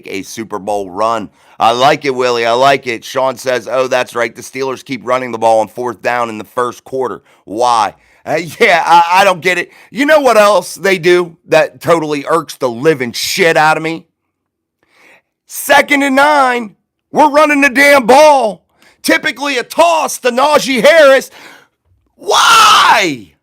a Super Bowl run. I like it, Willie. I like it. Sean says, oh, that's right. The Steelers keep running the ball on fourth down in the first quarter. Why? I don't get it. You know what else they do that totally irks the living shit out of me? 2nd and 9. We're running the damn ball. Typically a toss to Najee Harris. Why?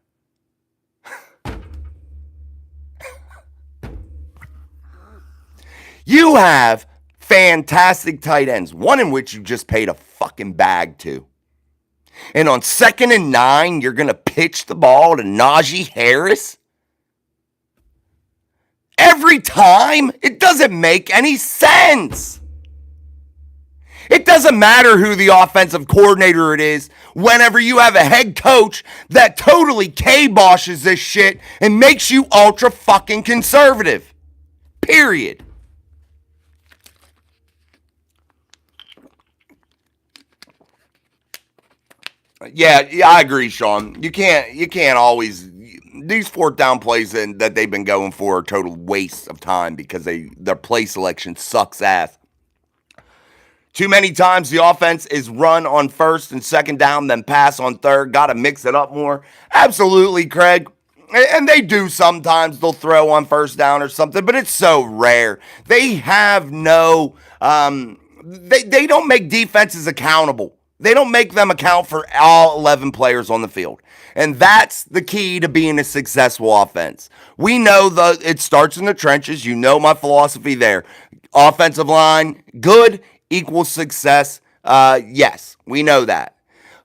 You have fantastic tight ends, one in which you just paid a fucking bag to. And on 2nd and 9, you're going to pitch the ball to Najee Harris? Every time? It doesn't make any sense. It doesn't matter who the offensive coordinator it is whenever you have a head coach that totally kiboshes this shit and makes you ultra fucking conservative. Period. Yeah, I agree, Sean. You can't always. These fourth down plays that they've been going for are total waste of time because their play selection sucks ass. Too many times the offense is run on 1st and 2nd down, then pass on 3rd. Got to mix it up more. Absolutely, Craig. And they do sometimes. They'll throw on 1st down or something, but it's so rare. They have no. They don't make defenses accountable. They don't make them account for all 11 players on the field. And that's the key to being a successful offense. We know it starts in the trenches. You know my philosophy there. Offensive line, good equals success. Yes, we know that.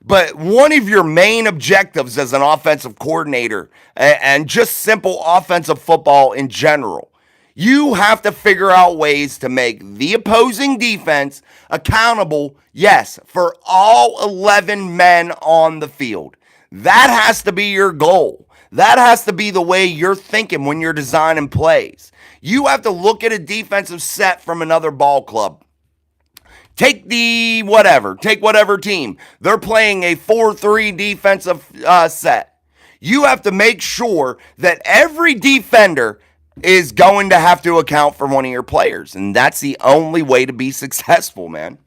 But one of your main objectives as an offensive coordinator and just simple offensive football in general, you have to figure out ways to make the opposing defense accountable, yes, for all 11 men on the field. That has to be your goal. That has to be the way you're thinking when you're designing plays. You have to look at a defensive set from another ball club. Take whatever team. They're playing a 4-3 defensive set. You have to make sure that every defender is going to have to account for one of your players. And that's the only way to be successful, man.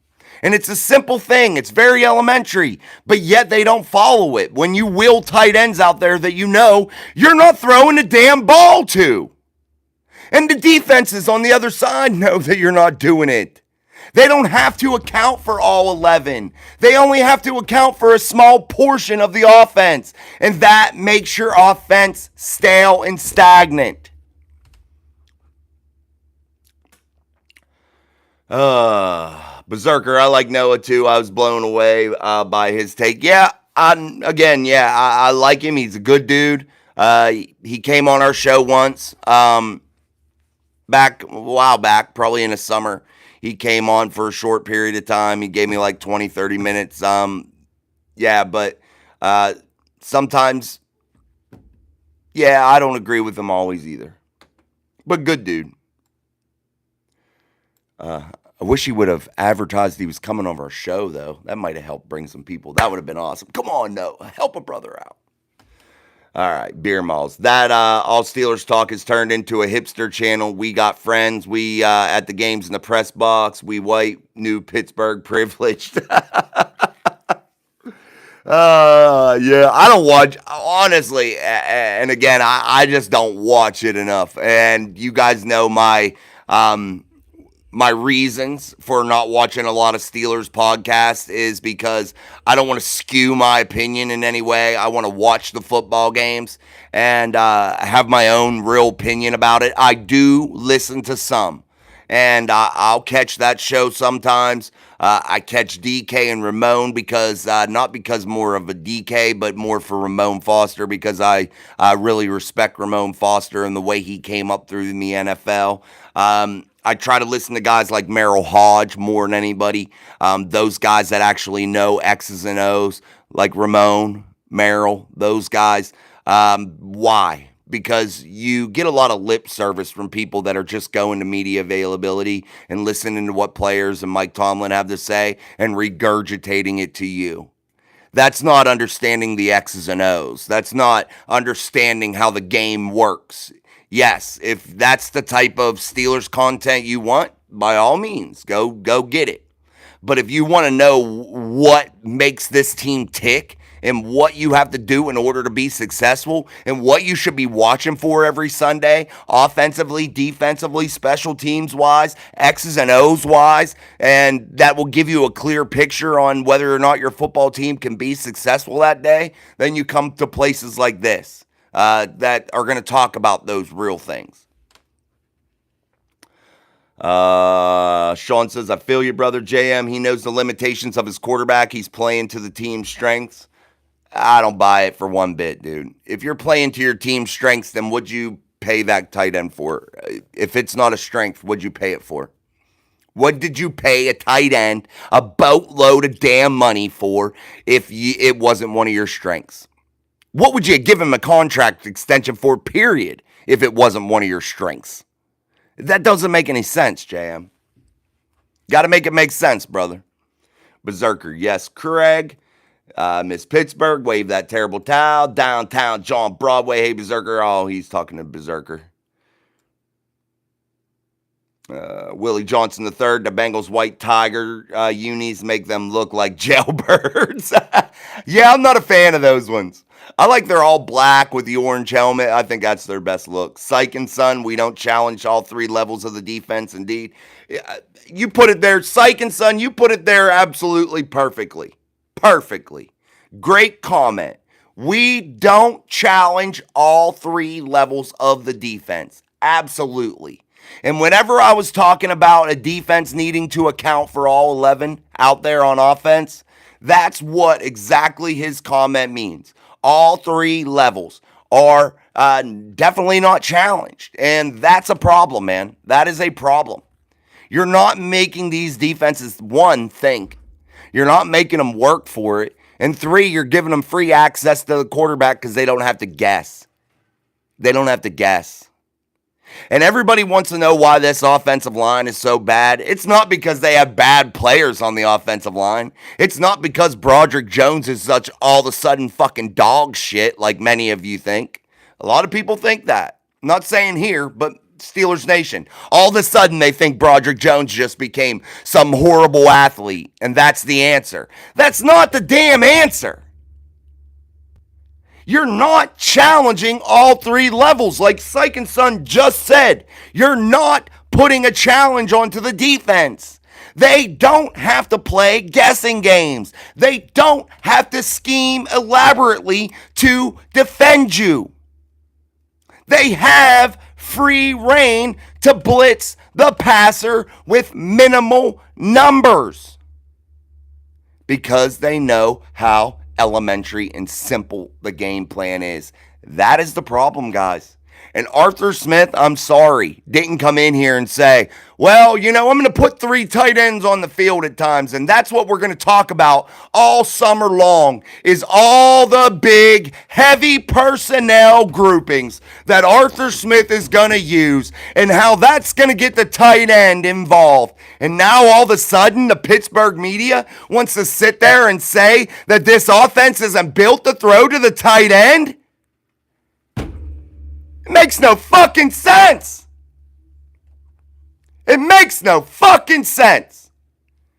And it's a simple thing. It's very elementary, but yet they don't follow it. When you will tight ends out there that you know you're not throwing the damn ball to. And the defenses on the other side know that you're not doing it. They don't have to account for all 11. They only have to account for a small portion of the offense. And that makes your offense stale and stagnant. Berserker, I like Noah too. I was blown away by his take. Yeah, I like him. He's a good dude. He came on our show once, a while back, probably in the summer. He came on for a short period of time. He gave me like 20, 30 minutes. But sometimes, I don't agree with him always either. But good dude. I wish he would have advertised he was coming on our show, though. That might have helped bring some people. That would have been awesome. Come on, Noah. Help a brother out. All right, beer malls. That All Steelers Talk has turned into a hipster channel. We got friends. We at the games in the press box. We white, new Pittsburgh privileged. Yeah, I don't watch, honestly, and again, I just don't watch it enough. And you guys know my reasons for not watching a lot of Steelers podcasts is because I don't want to skew my opinion in any way. I want to watch the football games and have my own real opinion about it. I do listen to some, and I'll catch that show sometimes. I catch DK and Ramon because not because more of a DK, but more for Ramon Foster because I really respect Ramon Foster and the way he came up through in the NFL. I try to listen to guys like Merrill Hodge more than anybody. Those guys that actually know X's and O's, like Ramon, Merrill, those guys. Why? Because you get a lot of lip service from people that are just going to media availability and listening to what players and Mike Tomlin have to say and regurgitating it to you. That's not understanding the X's and O's. That's not understanding how the game works. Yes, if that's the type of Steelers content you want, by all means, go get it. But if you want to know what makes this team tick and what you have to do in order to be successful and what you should be watching for every Sunday, offensively, defensively, special teams wise, X's and O's wise, and that will give you a clear picture on whether or not your football team can be successful that day, then you come to places like this that are going to talk about those real things. Sean says, I feel you, brother. JM, he knows the limitations of his quarterback. He's playing to the team's strengths. I don't buy it for one bit, dude. If you're playing to your team's strengths, then what'd you pay that tight end for? If it's not a strength, what'd you pay it for? What did you pay a tight end a boatload of damn money for if it wasn't one of your strengths? What would you give him a contract extension for, period, if it wasn't one of your strengths? That doesn't make any sense, JM. Got to make it make sense, brother. Berserker, yes, Craig. Miss Pittsburgh, wave that terrible towel. Downtown John Broadway, hey, Berserker. Oh, he's talking to Berserker. Willie Johnson III, the Bengals white tiger unis make them look like jailbirds. Yeah, I'm not a fan of those ones. I like they're all black with the orange helmet. I think that's their best look. Syke and Son, we don't challenge all three levels of the defense, indeed. You put it there, Syke and Son, you put it there absolutely perfectly. Perfectly. Great comment. We don't challenge all three levels of the defense. Absolutely. And whenever I was talking about a defense needing to account for all 11 out there on offense, that's what exactly his comment means. All three levels are definitely not challenged. And that's a problem, man. That is a problem. You're not making these defenses, one, think. You're not making them work for it. And three, you're giving them free access to the quarterback because they don't have to guess. They don't have to guess. And everybody wants to know why this offensive line is so bad. It's not because they have bad players on the offensive line. It's not because Broderick Jones is such all of a sudden fucking dog shit like many of you think. A lot of people think that. I'm not saying here, but Steelers Nation. All of a sudden they think Broderick Jones just became some horrible athlete, and that's the answer. That's not the damn answer. You're not challenging all three levels. Like Syke and Son just said, you're not putting a challenge onto the defense. They don't have to play guessing games. They don't have to scheme elaborately to defend you. They have free reign to blitz the passer with minimal numbers because they know how elementary and simple the game plan is. That is the problem, guys. And Arthur Smith, I'm sorry, didn't come in here and say, well, I'm going to put three tight ends on the field at times. And that's what we're going to talk about all summer long is all the big, heavy personnel groupings that Arthur Smith is going to use and how that's going to get the tight end involved. And now all of a sudden the Pittsburgh media wants to sit there and say that this offense isn't built to throw to the tight end? It makes no fucking sense. It makes no fucking sense.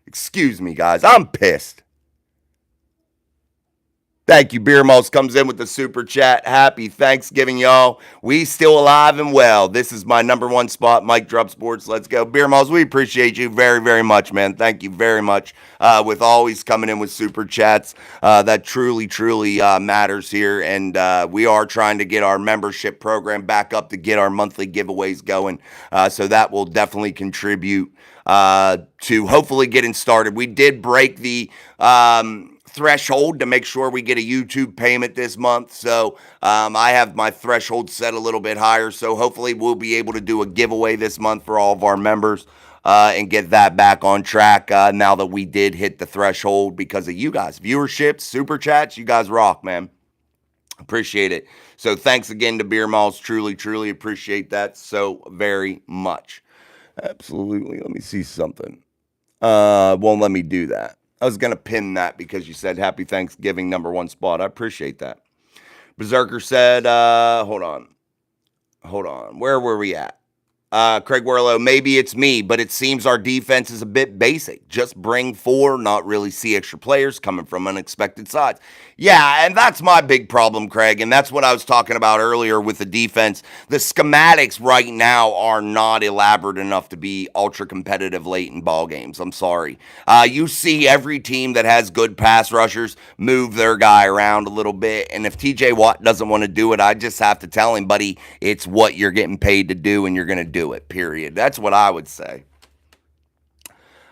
Excuse me, guys. I'm pissed. Thank you. Beer Moss comes in with the super chat. Happy Thanksgiving, y'all. We still alive and well. This is my number one spot, Mike Drop Sports. Let's go. Beer Moss, we appreciate you very, very much, man. Thank you very much with always coming in with super chats. That truly, truly matters here. And we are trying to get our membership program back up to get our monthly giveaways going. So that will definitely contribute to hopefully getting started. We did break the threshold to make sure we get a YouTube payment this month. So I have my threshold set a little bit higher. So hopefully we'll be able to do a giveaway this month for all of our members and get that back on track now that we did hit the threshold because of you guys. Viewership, super chats, you guys rock, man. Appreciate it. So thanks again to Beer Malls. Truly, truly appreciate that so very much. Absolutely. Let me see something. Won't let me do that. I was going to pin that because you said Happy Thanksgiving, number one spot. I appreciate that. Berserker said, hold on. Where were we at? Craig Werlow, maybe it's me, but it seems our defense is a bit basic. Just bring four, not really see extra players coming from unexpected sides. Yeah, and that's my big problem, Craig, and that's what I was talking about earlier with the defense. The schematics right now are not elaborate enough to be ultra competitive late in ball games. I'm sorry. You see every team that has good pass rushers move their guy around a little bit, and if TJ Watt doesn't want to do it, I just have to tell him, buddy, it's what you're getting paid to do, and you're going to do it, period. That's what I would say.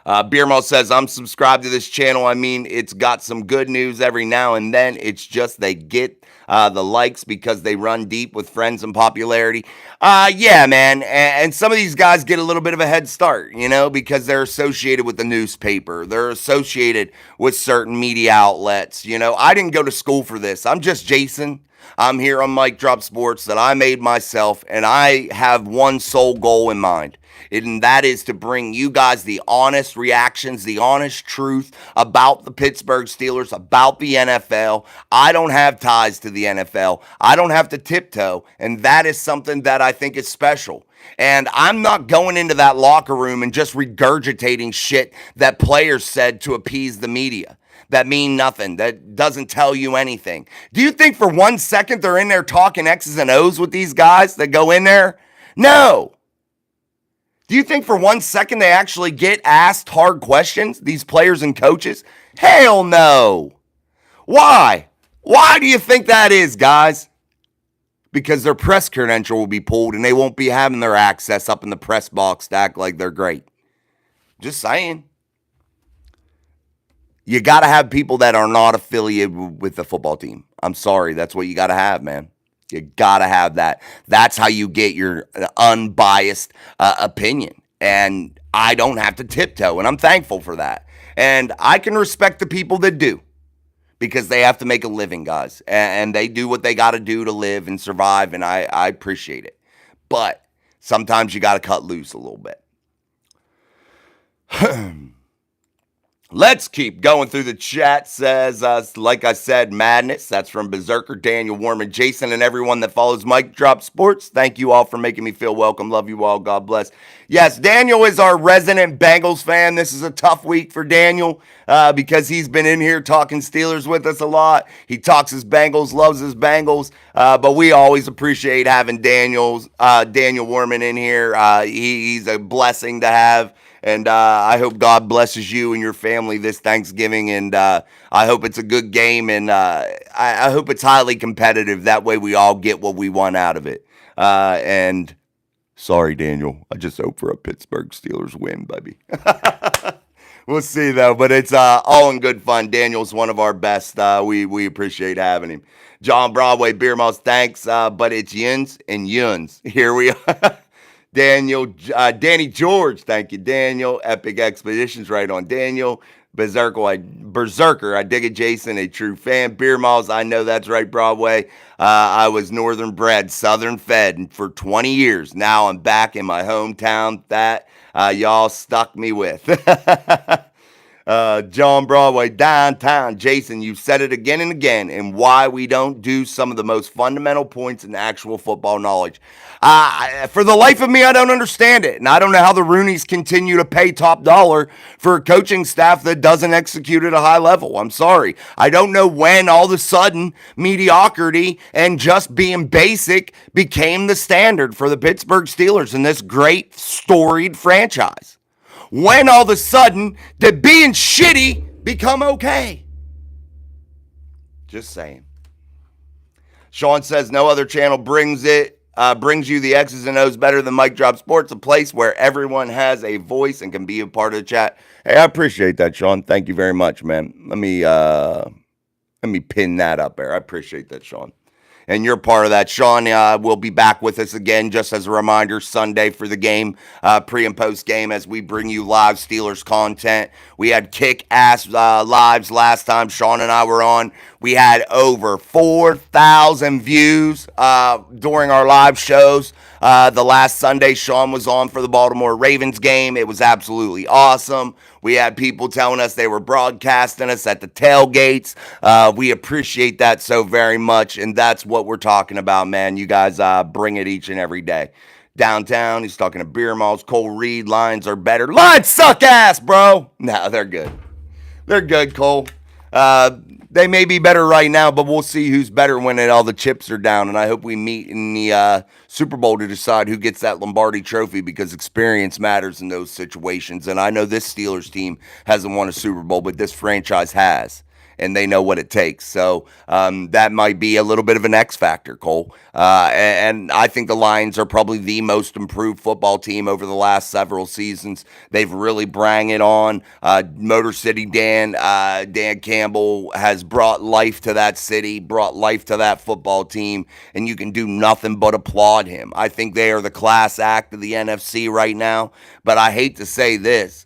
Beermo says, I'm subscribed to this channel. I mean, it's got some good news every now and then. It's just they get the likes because they run deep with friends and popularity. Yeah, man. And some of these guys get a little bit of a head start, you know, because they're associated with the newspaper. They're associated with certain media outlets. You know, I didn't go to school for this. I'm just Jason. I'm here on Mike Drop Sports that I made myself, and I have one sole goal in mind, and that is to bring you guys the honest reactions, the honest truth about the Pittsburgh Steelers, about the NFL. I don't have ties to the NFL. I don't have to tiptoe, and that is something that I think is special. And I'm not going into that locker room and just regurgitating shit that players said to appease the media. That mean nothing. That doesn't tell you anything. Do you think for 1 second they're in there talking X's and O's with these guys that go in there? No. Do you think for 1 second they actually get asked hard questions, these players and coaches? Hell no. Why? Why do you think that is, guys? Because their press credential will be pulled and they won't be having their access up in the press box to act like they're great. Just saying. You got to have people that are not affiliated with the football team. I'm sorry. That's what you got to have, man. You got to have that. That's how you get your unbiased opinion. And I don't have to tiptoe, and I'm thankful for that. And I can respect the people that do because they have to make a living, guys. And they do what they got to do to live and survive, and I appreciate it. But sometimes you got to cut loose a little bit. Let's keep going through the chat. Says, like I said, madness. That's from Berserker, Daniel Warman, Jason, and everyone that follows Mike Drop Sports. Thank you all for making me feel welcome. Love you all. God bless. Yes, Daniel is our resident Bengals fan. This is a tough week for Daniel because he's been in here talking Steelers with us a lot. He talks his Bengals, loves his Bengals, but we always appreciate having Daniel Warman in here. He's a blessing to have. And I hope God blesses you and your family this Thanksgiving. And I hope it's a good game. And I hope it's highly competitive. That way we all get what we want out of it. And sorry, Daniel. I just hope for a Pittsburgh Steelers win, baby. We'll see, though. But it's all in good fun. Daniel's one of our best. We appreciate having him. John Broadway, Beer Mouse, thanks. But it's Yins and Yuns. Here we are. Danny George, thank you, Daniel. Epic Expeditions, right on, Daniel. Berserker, I dig it, Jason, a true fan. Beer Malls, I know that's right, Broadway. I was northern bred, southern fed for 20 years. Now I'm back in my hometown that y'all stuck me with. John Broadway, downtown. Jason, you've said it again and again, and why we don't do some of the most fundamental points in actual football knowledge. For the life of me, I don't understand it. And I don't know how the Rooneys continue to pay top dollar for a coaching staff that doesn't execute at a high level. I'm sorry. I don't know when all of a sudden mediocrity and just being basic became the standard for the Pittsburgh Steelers in this great, storied franchise. When all of a sudden did being shitty become okay? Just saying. Sean says no other channel brings you the X's and O's better than Mike Drop Sports, a place where everyone has a voice and can be a part of the chat. Hey, I appreciate that, Sean. Thank you very much, man. Let me pin that up there. I appreciate that, Sean. And you're part of that. Sean will be back with us again, just as a reminder, Sunday for the game, pre and post game, as we bring you live Steelers content. We had kick-ass lives last time Sean and I were on. We had over 4,000 views during our live shows. The last Sunday Sean was on for the Baltimore Ravens game. It was absolutely awesome. We had people telling us they were broadcasting us at the tailgates. We appreciate that so very much, and that's what we're talking about, man. You guys bring it each and every day. Downtown, he's talking to Beer Malls. Cole Reed, Lions are better. Lions suck ass, bro. No, they're good. They're good, Cole. They may be better right now, but we'll see who's better when all the chips are down. And I hope we meet in the Super Bowl to decide who gets that Lombardi trophy, because experience matters in those situations. And I know this Steelers team hasn't won a Super Bowl, but this franchise has. And they know what it takes. So that might be a little bit of an X factor, Cole. And I think the Lions are probably the most improved football team over the last several seasons. They've really brang it on. Motor City Dan Campbell has brought life to that city, brought life to that football team, and you can do nothing but applaud him. I think they are the class act of the NFC right now. But I hate to say this.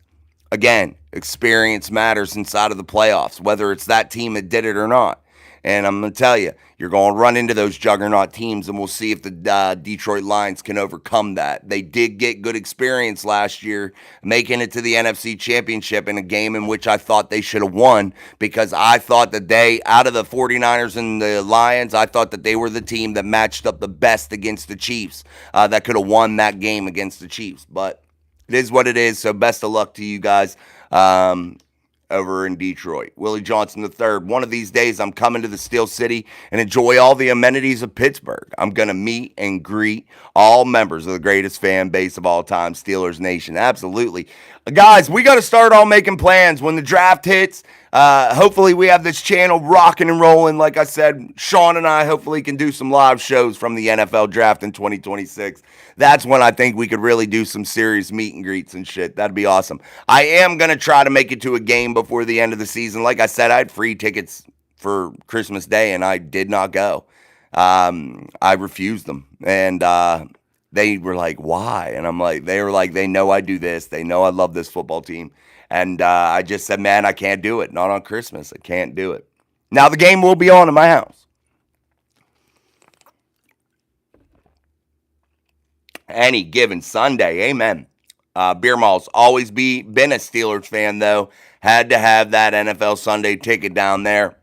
Again, experience matters inside of the playoffs, whether it's that team that did it or not. And I'm going to tell you, you're going to run into those juggernaut teams, and we'll see if the Detroit Lions can overcome that. They did get good experience last year, making it to the NFC Championship in a game in which I thought they should have won, because I thought that out of the 49ers and the Lions, I thought that they were the team that matched up the best against the Chiefs, that could have won that game against the Chiefs. But it is what it is, so best of luck to you guys over in Detroit. Willie Johnson III, one of these days I'm coming to the Steel City and enjoy all the amenities of Pittsburgh. I'm going to meet and greet all members of the greatest fan base of all time, Steelers Nation. Absolutely. Guys, we got to start all making plans when the draft hits. Hopefully we have this channel rocking and rolling. Like I said, Sean and I hopefully can do some live shows from the NFL draft in 2026. That's when I think we could really do some serious meet and greets and shit. That'd be awesome. I am going to try to make it to a game before the end of the season. Like I said, I had free tickets for Christmas Day, and I did not go. I refused them. And they were like, why? And I'm like, they were like, they know I do this. They know I love this football team. And I just said, man, I can't do it. Not on Christmas. I can't do it. Now the game will be on in my house. Any given Sunday. Amen. Beer Mall's always been a Steelers fan, though. Had to have that NFL Sunday ticket down there.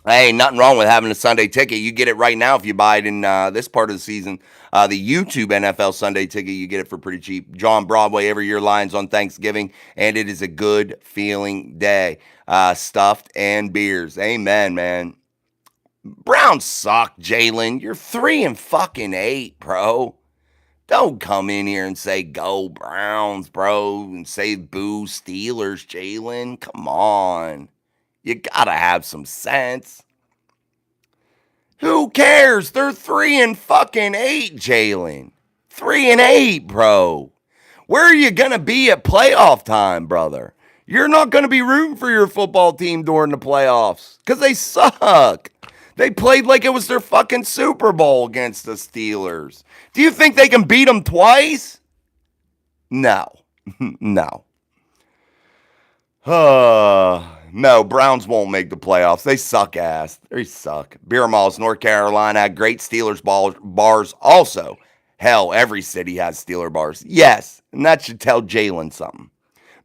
Hey, nothing wrong with having a Sunday ticket. You get it right now if you buy it in this part of the season. The YouTube NFL Sunday ticket, you get it for pretty cheap. John Broadway, every year Lions on Thanksgiving, and it is a good feeling day. Stuffed and beers. Amen, man. Browns suck, Jalen. You're 3-8, bro. Don't come in here and say, go Browns, bro, and say boo Steelers, Jalen. Come on. You gotta have some sense. Who cares? They're 3-8, Jalen. 3-8, bro. Where are you gonna be at playoff time, brother? You're not gonna be rooting for your football team during the playoffs because they suck. They played like it was their fucking Super Bowl against the Steelers. Do you think they can beat them twice? No. No. No, Browns won't make the playoffs. They suck ass. They suck. Beer Malls, North Carolina had great Steelers bars also. Hell, every city has Steeler bars. Yes, and that should tell Jalen something.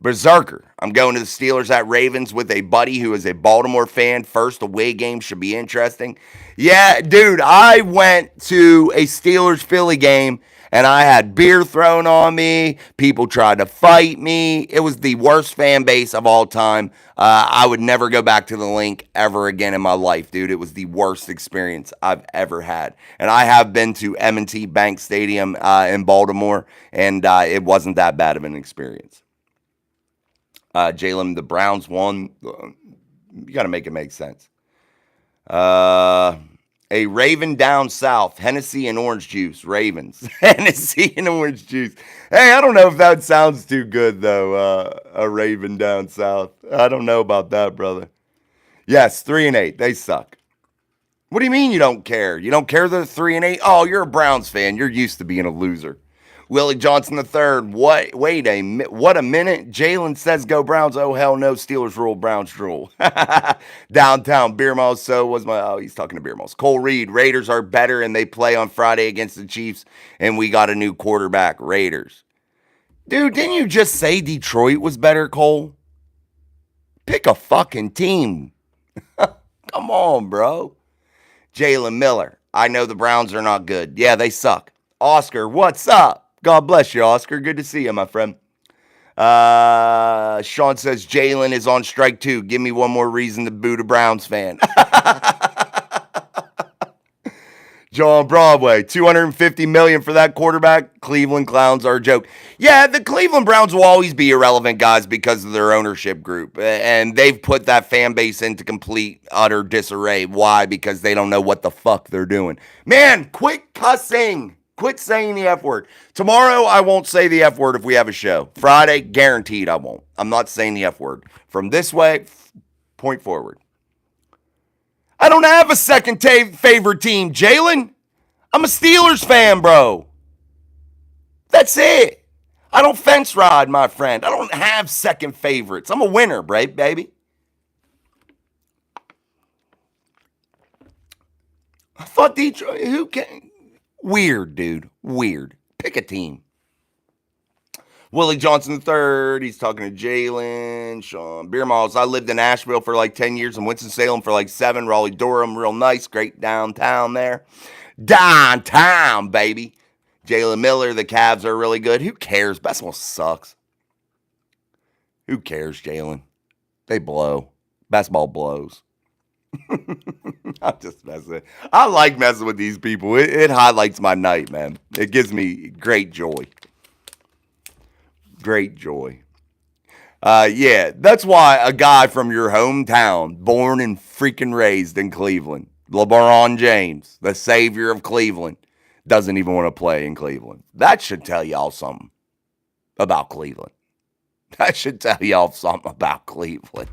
Berserker. I'm going to the Steelers at Ravens with a buddy who is a Baltimore fan. First away game should be interesting. Yeah, dude, I went to a Steelers Philly game and I had beer thrown on me. People tried to fight me. It was the worst fan base of all time. I would never go back to the link ever again in my life, dude. It was the worst experience I've ever had. And I have been to M&T Bank Stadium in Baltimore, and it wasn't that bad of an experience. Jalen, the Browns won. You got to make it make sense. A Raven down south, Hennessy and orange juice. Ravens, Hennessy and orange juice. Hey, I don't know if that sounds too good, though, a Raven down south. I don't know about that, brother. Yes, 3-8. They suck. What do you mean you don't care? You don't care they're 3-8? Oh, you're a Browns fan. You're used to being a loser. Willie Johnson III. What a minute. Jalen says go Browns. Oh, hell no. Steelers rule. Browns rule. Downtown. Beer Malls. He's talking to Beer Malls. Cole Reed. Raiders are better and they play on Friday against the Chiefs. And we got a new quarterback. Raiders. Dude, didn't you just say Detroit was better, Cole? Pick a fucking team. Come on, bro. Jalen Miller. I know the Browns are not good. Yeah, they suck. Oscar, what's up? God bless you, Oscar. Good to see you, my friend. Sean says Jalen is on strike too. Give me one more reason to boot a Browns fan. John Broadway, $250 million for that quarterback. Cleveland Clowns are a joke. Yeah, the Cleveland Browns will always be irrelevant, guys, because of their ownership group. And they've put that fan base into complete, utter disarray. Why? Because they don't know what the fuck they're doing. Man, quit cussing. Quit saying the F word. Tomorrow, I won't say the F word if we have a show. Friday, guaranteed I won't. I'm not saying the F word. From this point forward. I don't have a second favorite team, Jalen. I'm a Steelers fan, bro. That's it. I don't fence ride, my friend. I don't have second favorites. I'm a winner, baby. I thought Detroit, who can... Weird, dude. Weird. Pick a team. Willie Johnson III. He's talking to Jalen. Sean Beer Malls. I lived in Asheville for like 10 years and Winston-Salem for like 7. Raleigh-Durham. Real nice. Great downtown there. Downtown, baby. Jalen Miller. The Cavs are really good. Who cares? Basketball sucks. Who cares, Jalen? They blow. Basketball blows. I'm just messing. I like messing with these people. It highlights my night, man. It gives me great joy. Great joy. Yeah, that's why a guy from your hometown, born and freaking raised in Cleveland, LeBron James, the savior of Cleveland, doesn't even want to play in Cleveland. That should tell y'all something about Cleveland. That should tell y'all something about Cleveland.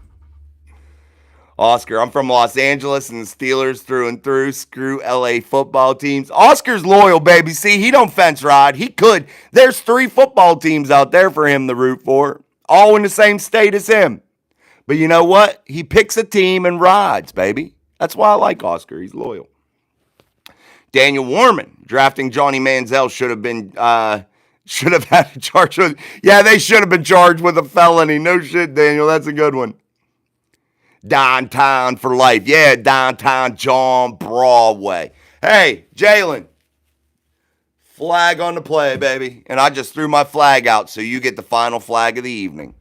Oscar, I'm from Los Angeles and the Steelers through and through. Screw LA football teams. Oscar's loyal, baby. See, he don't fence ride. He could. There's 3 football teams out there for him to root for, all in the same state as him. But you know what? He picks a team and rides, baby. That's why I like Oscar. He's loyal. Daniel Warman, drafting Johnny Manziel should have had a charge with. Yeah, they should have been charged with a felony. No shit, Daniel. That's a good one. Downtown for life. Yeah, downtown John Broadway. Hey, Jalen. Flag on the play, baby. And I just threw my flag out, so you get the final flag of the evening.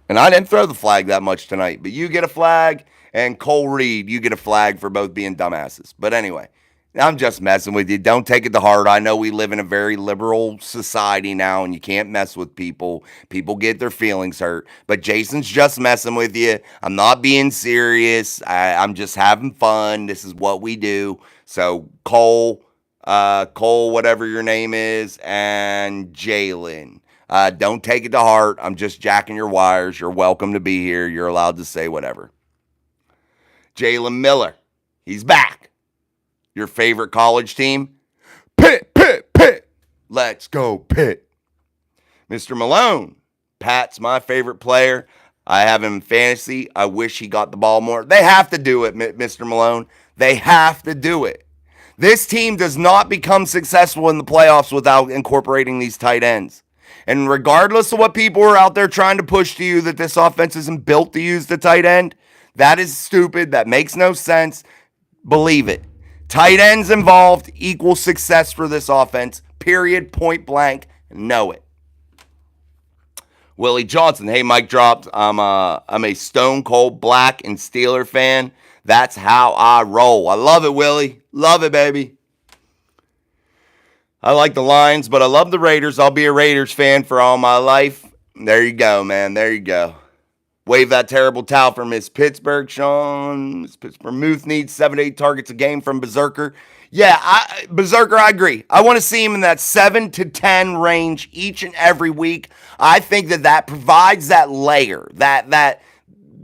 And I didn't throw the flag that much tonight, but you get a flag, and Cole Reed, you get a flag for both being dumbasses. But anyway, I'm just messing with you. Don't take it to heart. I know we live in a very liberal society now, and you can't mess with people. People get their feelings hurt. But Jason's just messing with you. I'm not being serious. I'm just having fun. This is what we do. So Cole, whatever your name is, and Jalen. Don't take it to heart. I'm just jacking your wires. You're welcome to be here. You're allowed to say whatever. Jalen Miller. He's back. Your favorite college team? Pitt, Pitt, Pitt. Let's go, Pitt. Mr. Malone. Pat's my favorite player. I have him in fantasy. I wish he got the ball more. They have to do it, Mr. Malone. They have to do it. This team does not become successful in the playoffs without incorporating these tight ends. And regardless of what people are out there trying to push to you that this offense isn't built to use the tight end, that is stupid. That makes no sense. Believe it. Tight ends involved equals success for this offense. Period. Point blank. Know it. Willie Johnson. Hey, Mike dropped. I'm a stone cold black and Steeler fan. That's how I roll. I love it, Willie. Love it, baby. I like the Lions, but I love the Raiders. I'll be a Raiders fan for all my life. There you go, man. There you go. Wave that terrible towel for Miss Pittsburgh, Sean. Miss Pittsburgh Muth needs 7 to 8 targets a game from Berserker. Yeah, Berserker, I agree. I want to see him in that 7 to 10 range each and every week. I think that provides that layer, that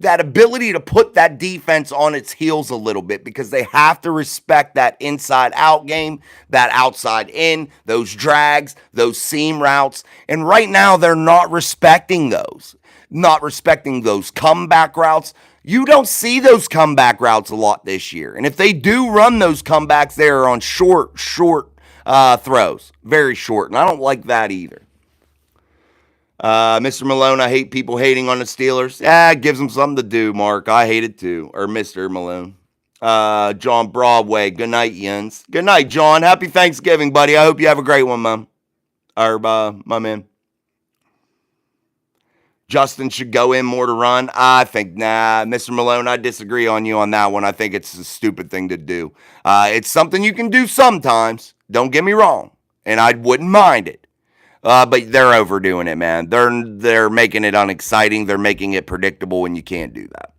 ability to put that defense on its heels a little bit, because they have to respect that inside-out game, that outside-in, those drags, those seam routes. And right now, they're not respecting those. Not respecting those comeback routes. You don't see those comeback routes a lot this year. And if they do run those comebacks, they are on short throws. Very short. And I don't like that either. Mr. Malone, I hate people hating on the Steelers. It gives them something to do, Mark. I hate it too. Or Mr. Malone. John Broadway. Good night, Jens. Good night, John. Happy Thanksgiving, buddy. I hope you have a great one, Mom. Or, my man. Justin should go in more to run. I think, Mr. Malone, I disagree on you on that one. I think it's a stupid thing to do. It's something you can do sometimes. Don't get me wrong. And I wouldn't mind it. But they're overdoing it, man. They're making it unexciting. They're making it predictable, and you can't do that.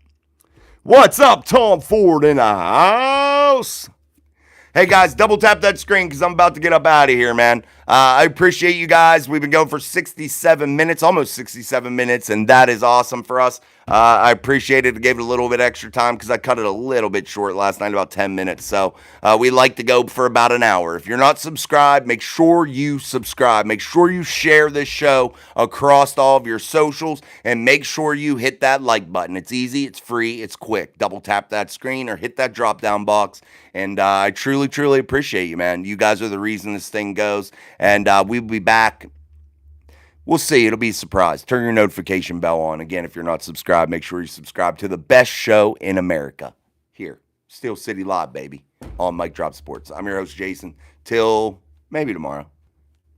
What's up, Tom Ford in the house? Hey, guys, double tap that screen because I'm about to get up out of here, man. I appreciate you guys. We've been going for 67 minutes, almost 67 minutes, and that is awesome for us. I appreciate it. I gave it a little bit extra time because I cut it a little bit short last night, about 10 minutes. So we like to go for about an hour. If you're not subscribed, make sure you subscribe. Make sure you share this show across all of your socials, and make sure you hit that like button. It's easy, it's free, it's quick. Double tap that screen or hit that drop down box. And I truly, truly appreciate you, man. You guys are the reason this thing goes. And we'll be back. We'll see. It'll be a surprise. Turn your notification bell on. Again, if you're not subscribed, make sure you subscribe to the best show in America. Here, Steel City Live, baby, on Mike Drop Sports. I'm your host, Jason. Till maybe tomorrow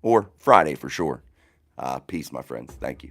or Friday for sure. Peace, my friends. Thank you.